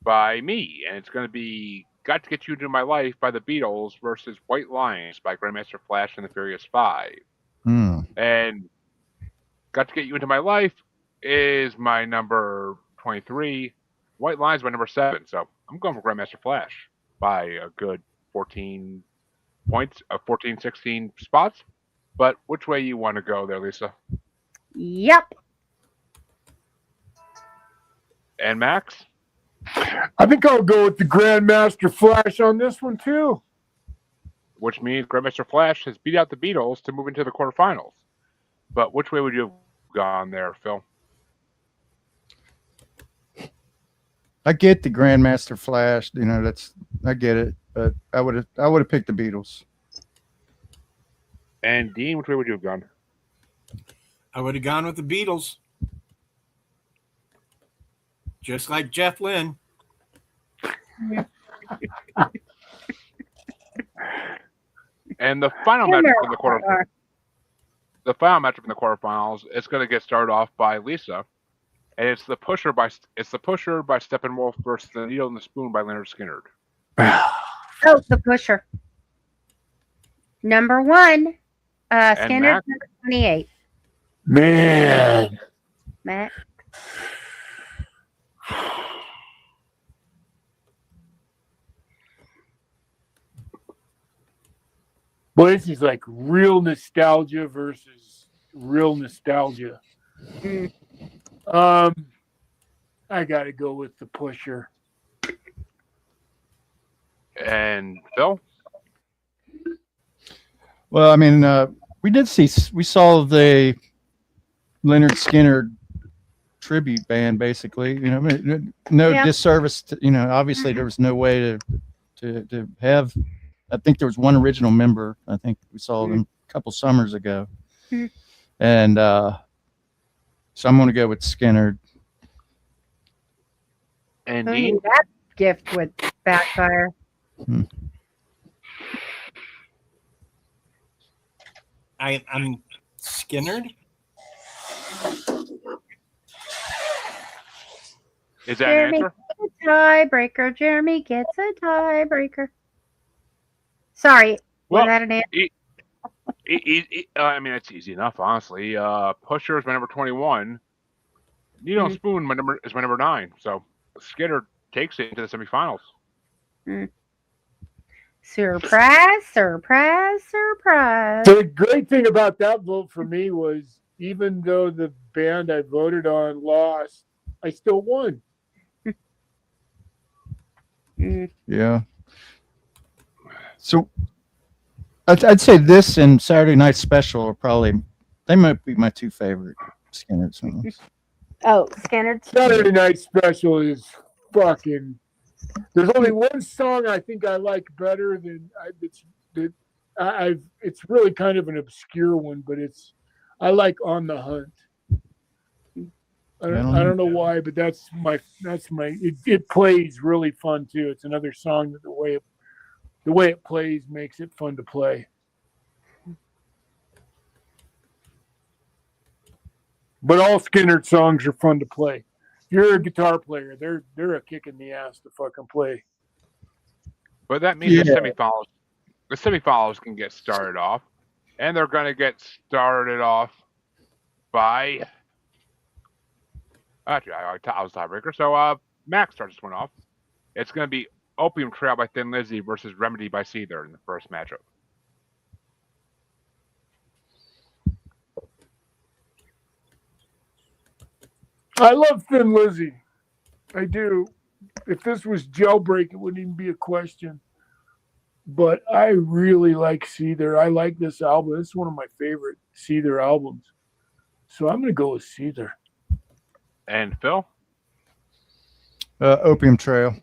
by me, and it's going to be Got to Get You Into My Life by the Beatles versus White Lines by Grandmaster Flash and the Furious Five. And Got to Get You Into My Life is my number 23. White Lines my number 7. So I'm going for Grandmaster Flash by a good 14 points, 14, 16 spots. But which way you want to go there, Lisa? Yep. And Max? I think I'll go with the Grandmaster Flash on this one too. Which means Grandmaster Flash has beat out the Beatles to move into the quarterfinals. But which way would you have gone there, Phil? I get the Grandmaster Flash, I get it, but I would have picked the Beatles. And Dean, which way would you have gone? I would have gone with the Beatles. Just like Jeff Lynne. And the final matchup in the quarterfinals, it's going to get started off by Lisa, and it's the Pusher by Steppenwolf versus the Needle and the Spoon by Leonard Skinner. Oh, the Pusher. Number 1, Skinner, number 28. Man. Matt. Well, this is like real nostalgia versus real nostalgia. I got to go with the Pusher. And Phil? Well, I mean, we saw the Leonard Skinner tribute band, basically. No disservice. Obviously there was no way to have. I think there was one original member. I think we saw them a couple summers ago, and so I'm going to go with Skinner. And Dean? That gift would backfire. I'm Skinnered. Is that an answer? Gets a tiebreaker. Jeremy gets a tiebreaker. Sorry, was that an answer? I mean, it's easy enough, honestly. Pusher is my number 21. Needle Spoon is my number 9. So Skinner takes it into the semifinals. Surprise, surprise, surprise. So the great thing about that vote for me was, even though the band I voted on lost, I still won. Yeah. So I'd say this and Saturday Night Special are they might be my 2 favorite Skinner songs. Oh, Skinner. Saturday Night Special is fucking. There's only one song I think I like better than it's really kind of an obscure one, but I like On the Hunt. I don't know why, but that's my it plays really fun too. It's another song that the way it plays makes it fun to play. But all Skinner songs are fun to play. If you're a guitar player, they're a kick in the ass to fucking play. But that means Yeah. the semifinals can get started off, and they're going to get started off by. Actually, I was tiebreaker. So Max starts this one off. It's going to be Opium Trail by Thin Lizzy versus Remedy by Seether in the first matchup. I love Thin Lizzy. I do. If this was Jailbreak, it wouldn't even be a question. But I really like Seether. I like this album. It's one of my favorite Seether albums. So I'm going to go with Seether. And Phil? Opium Trail.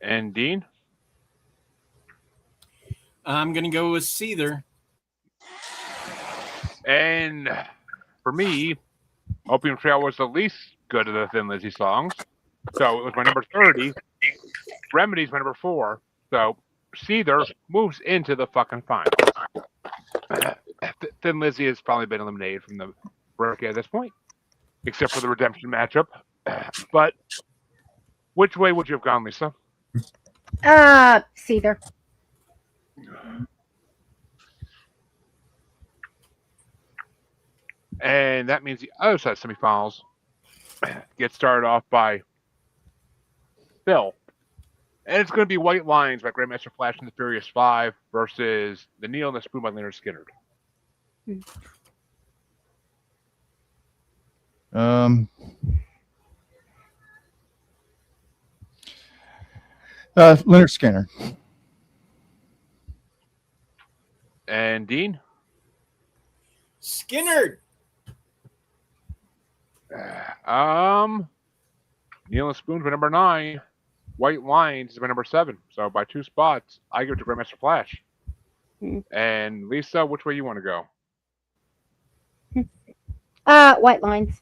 And Dean? I'm going to go with Seether. And for me, Opium Trail was the least good of the Thin Lizzy songs. So it was my number 30. Remedy's my number 4. So Seether moves into the fucking finals. Thin Lizzy has probably been eliminated from the bracket at this point, except for the redemption matchup. But which way would you have gone, Lisa? Seether. And that means the other side of semifinals get started off by Phil. And it's going to be White Lines by Grandmaster Flash and the Furious 5 versus The Needle and the Spoon by Leonard Skinner. Leonard Skinner. And Dean? Skinner. Needle and Spoon's my number 9. White Lines is my number 7. So by 2 spots, I give it to Grandmaster Flash. And Lisa, which way you want to go? White Lines.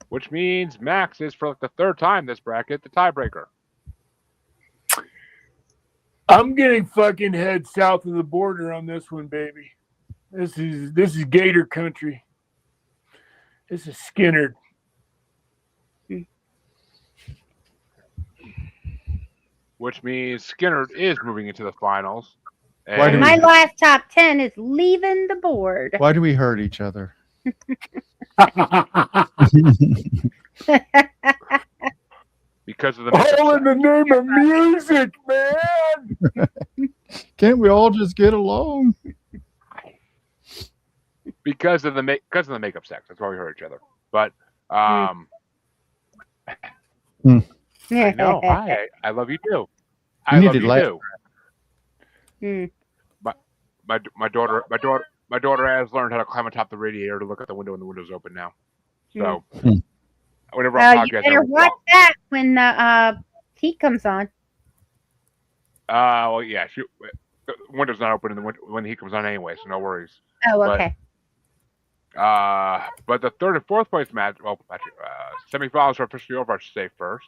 Which means Max is, for like the 3rd time this bracket, the tiebreaker. I'm getting fucking head south of the border on this one, baby. This is Gator country. This is Skinner. Which means Skinner is moving into the finals. Why do And my last top 10 is leaving the board. Why do we hurt each other? Because of the all in the name of music, man. Can't we all just get along? Because of the makeup sex. That's why we hurt each other. But I know. I love you too. I love you too. My daughter has learned how to climb on top of the radiator to look at the window when the window's open now. So whenever I you better watch that when the heat comes on. Well, yeah. The window's not open when the heat comes on anyway, so no worries. Oh, okay. But the 3rd and 4th place match, well, actually, semifinals are officially over. I should say first,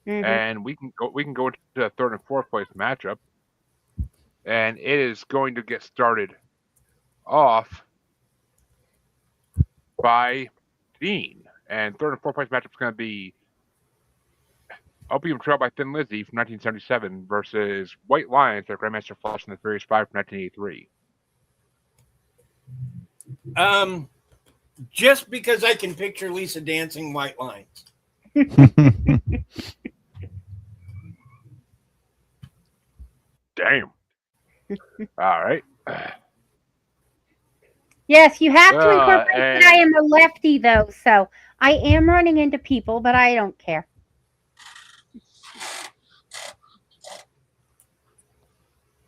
and we can go into the 3rd and 4th place matchup, and it is going to get started off by Dean. And 3rd and 4th place matchup is going to be Opium Trail by Thin Lizzy from 1977 versus White Lions by Grandmaster Flash and the Furious 5 from 1983. Just because I can picture Lisa dancing White Lines. Damn. All right. Yes, you have to incorporate and- that I am a lefty, though, so I am running into people, but I don't care.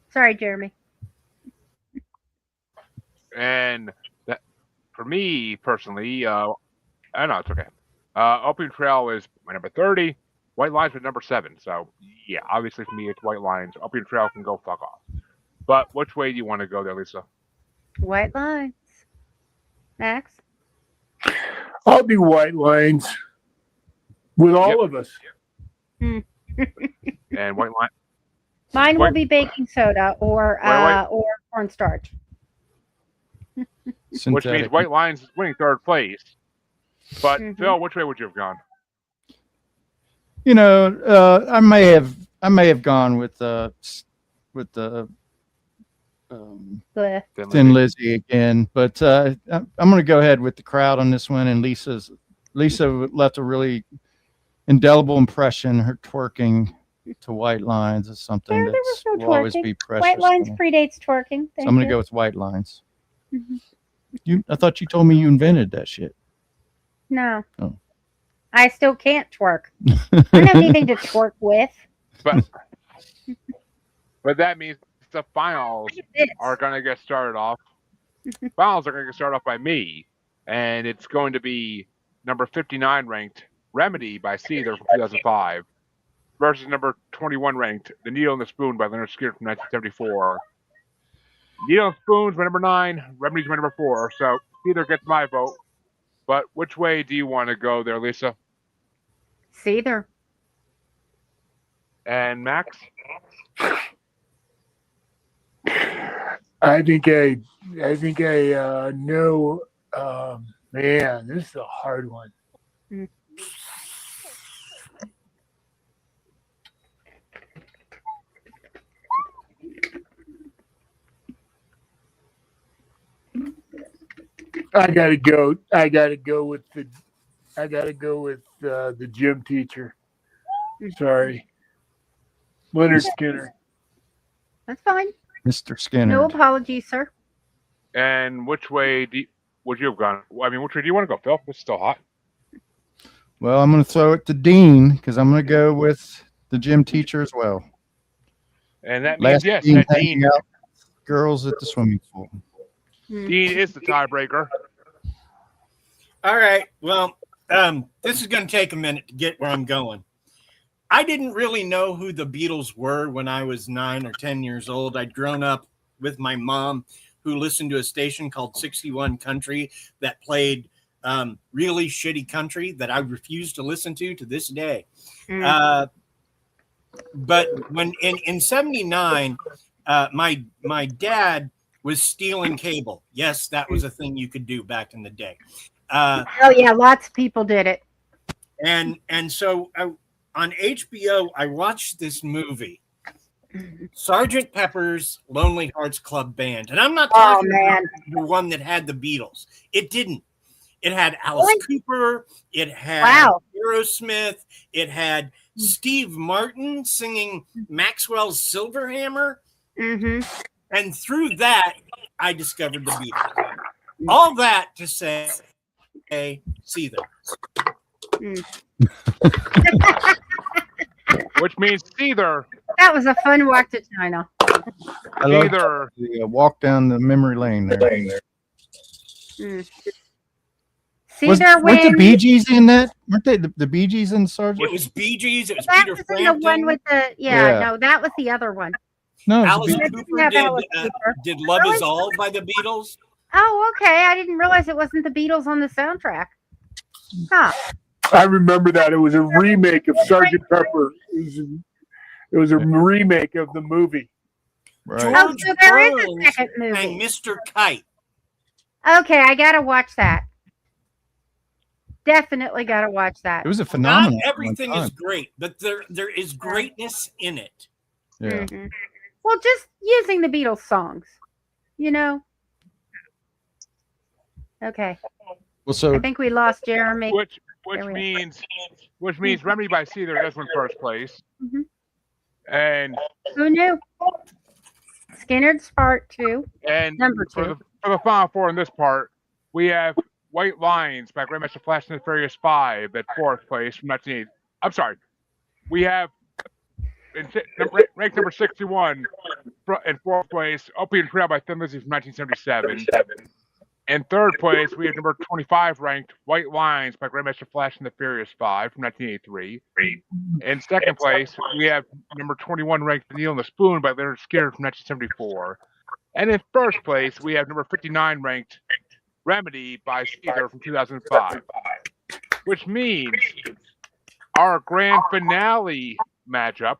Sorry, Jeremy. And that, for me personally, I know it's okay. Opium Trail is my number 30. White Lines was number 7. So yeah, obviously for me it's White Lines. Opium Trail can go fuck off. But which way do you want to go there, Lisa? White Lines. Max? I'll be White Lines with all of us. And White Line. Mine will be baking soda or cornstarch. Which means White Lines is winning 3rd place. But Phil, which way would you have gone? You know, I may have I may have gone with the Bleh. Thin Lizzy again, but I'm going to go ahead with the crowd on this one. And Lisa left a really indelible impression. Her twerking to White Lines is something There that was no will always twerking. be precious. White Lines to me. predates twerking. So I'm going to go with White Lines. Mhm. I thought you told me you invented that shit. No. Oh. I still can't twerk. I don't have anything to twerk with. But that means the finals This. are going to get started off. Finals are going to get started off by me, and it's going to be number 59 ranked Remedy by Seether from 2005 versus number 21 ranked The Needle and the Spoon by Leonard Skinner from 1974. Needle and Spoon's my number 9, Remedy's my number 4, so Seether gets my vote. But which way do you want to go there, Lisa? Seether. And Max? I think I know. Man, this is a hard one. Mm. I gotta go with the gym teacher. Sorry, Leonard Skinner. That's fine. Mr. Skinner. No apologies, sir. And which way would you have gone? I mean, which way do you want to go, Phil? It's still hot. Well, I'm going to throw it to Dean because I'm going to go with the gym teacher as well. And that means, yes, Dean that hanging Dean, out with girls at the swimming pool. Dean is the tiebreaker. All right. Well, this is going to take a minute to get where I'm going. I didn't really know who the Beatles were when I was 9 or 10 years old. I'd grown up with my mom, who listened to a station called 61 Country that played really shitty country that I refuse to listen to this day. But when in 79, my dad was stealing cable. Yes, that was a thing you could do back in the day. Oh yeah, lots of people did it. And so on HBO, I watched this movie, Sergeant Pepper's Lonely Hearts Club Band. And I'm not talking about the one that had the Beatles. It didn't. It had Alice Cooper. It had Aerosmith. It had Steve Martin singing Maxwell's Silverhammer. Mm-hmm. And through that, I discovered the Beatles. All that to say, Seether. Which means Seether. That was a fun walk to China. I love the walk down the memory lane there. Seether weren't the Bee Gees in that? Weren't they the Bee Gees in Sergeant? It was Bee Gees. It was that Peter was Frampton. the one with the no, that was the other one. No, Alice Bee- Cooper did Love Is All by the Beatles. Oh, okay. I didn't realize it wasn't the Beatles on the soundtrack. Huh. I remember that it was a remake of Sergeant Pepper. It was a remake of the movie. Right. Oh, so there is a Burns second movie. and Mr. Kite. Okay, I gotta watch that. Definitely gotta watch that. It was a phenomenon. Not everything is great, but there is greatness in it. Yeah. Mhm. Well, just using the Beatles songs, you know. Okay. Well, so I think we lost Jeremy. Which There we means Remedy by Seether does win first place. Mhm. And Who knew? Skinner's part 2. Number 2. For the final four in this part, we have White Lines by Grandmaster Flash and the Furious 5 at fourth place from 1980. I'm sorry. We have ranked number 61 in fourth place, Opium Trail by Thin Lizzy from 1977. In third place, we have number 25 ranked White Lines by Grandmaster Flash and the Furious 5 from 1983. In second place, we have number 21 ranked The Needle and the Spoon by Leonard Skinner from 1974. And in first place, we have number 59 ranked Remedy by Seether from 2005. Which means our grand finale matchup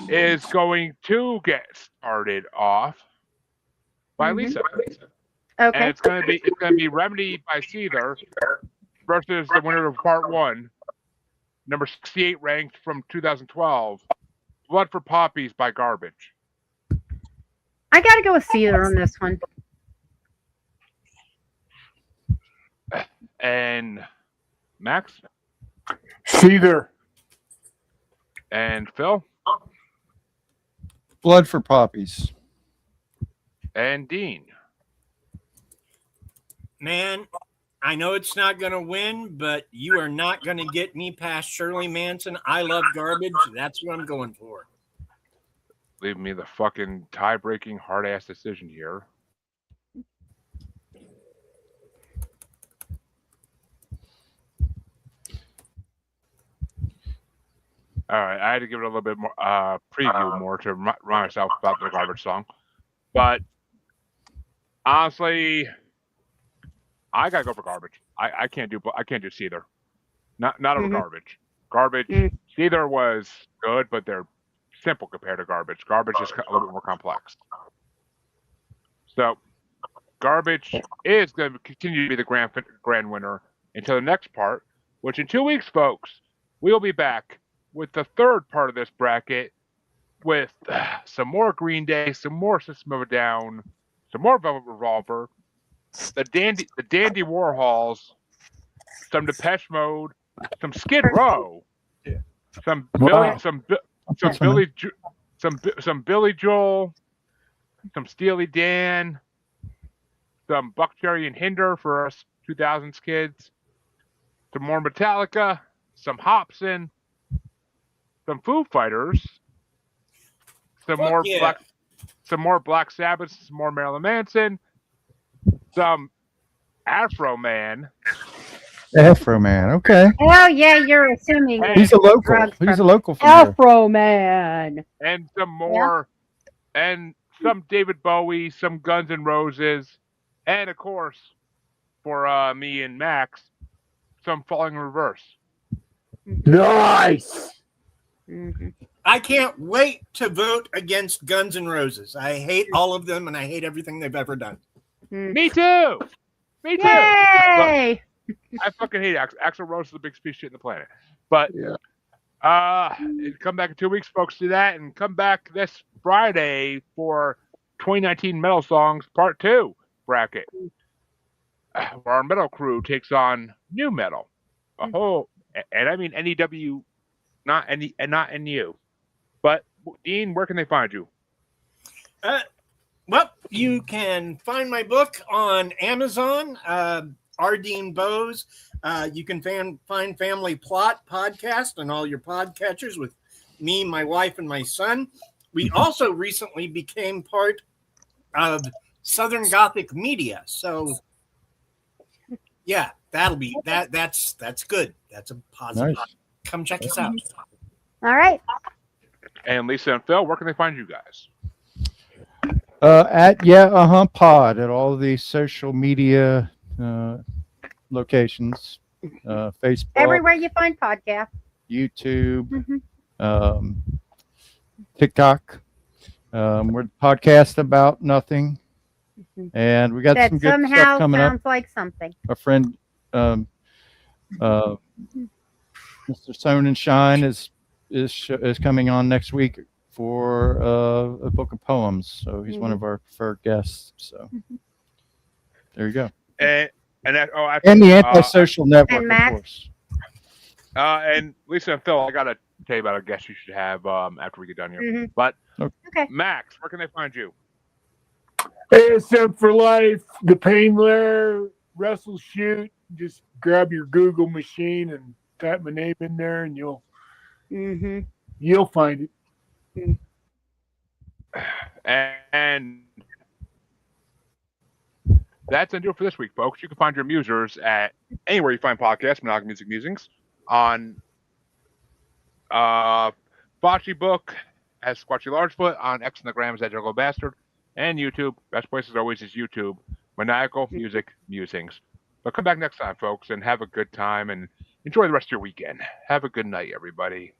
is going to get started off by Lisa. Okay. And it's gonna be Remedy by Seether versus the winner of part 1, Number 68 ranked from 2012. Blood for Poppies by Garbage. I gotta go with Cedar on this one. And Max Cedar. and Phil Blood for Poppies. and Dean. Man, I know it's not going to win, but you are not going to get me past Shirley Manson. I love Garbage. That's what I'm going for. Leave me the fucking tie-breaking hard-ass decision here. All right, I had to give it a little bit more preview more to remind myself about the Garbage song, but honestly, I gotta go for Garbage. I can't do Cedar. Not over Garbage. Garbage. Cedar was good, but they're simple compared to Garbage. Garbage is a little bit more complex. So, Garbage is going to continue to be the grand winner until the next part, which in 2 weeks, folks, we'll be back with the third part of this bracket with some more Green Day, some more System of a Down, some more Velvet Revolver, the Dandy Warhols, some Depeche Mode, some Skid Row, some Wow. Billy Joel, some Steely Dan, some Buckcherry and Hinder for us 2000s kids, some more Metallica, some Hobson, some Foo Fighters, some more Black Sabbath, some more Marilyn Manson, some Afro Man. Afro Man. Okay. Oh yeah, you're assuming He's a local. drugs He's a from local from here. Afro Man. And some more, and some David Bowie, some Guns N' Roses, and of course, for me and Max, some Falling in Reverse. Nice. I can't wait to vote against Guns N' Roses. I hate all of them, and I hate everything they've ever done. Me too. Me too. Yay! I fucking hate Axl Rose is the biggest piece of shit in the planet. But come back in 2 weeks, folks, to that, and come back this Friday for 2019 Metal Songs Part 2 bracket, where our metal crew takes on new metal. And I mean NEW, not NU. But Dean, where can they find you? Well, you can find my book on Amazon, R. Dean Bose. You can find Family Plot podcast on all your podcatchers with me, my wife, and my son. We also recently became part of Southern Gothic Media. So, yeah, that'll be that's good. That's a positive. Nice. Come check us out. All right. And Lisa and Phil, where can they find you guys? At pod at all the social media locations, Facebook, Everywhere you find podcasts. YouTube, TikTok. We're the podcast about nothing, and we got That some good somehow stuff coming up. sounds like something. Our friend Mr. Sonen and Shine is coming on next week for a book of poems. So he's one of our preferred guests. So there you go. And the Antisocial Network, and of Max. course. And Lisa and Phil, I gotta tell you about a guest you should have after we get done here. But Okay. Max, where can they find you? ASM for Life, The Pain Lair, Wrestle Shoot. Just grab your Google machine and type my name in there, and you'll find it. And that's going to do it for this week, folks. You can find your musers at anywhere you find podcasts, Maniacal Music Musings, on Bocce Book as Squatchy Largefoot, on X and the Grams at Juggle Bastard, and YouTube. Best place as always is YouTube, Maniacal Music Musings. But come back next time, folks, and have a good time and enjoy the rest of your weekend. Have a good night, everybody.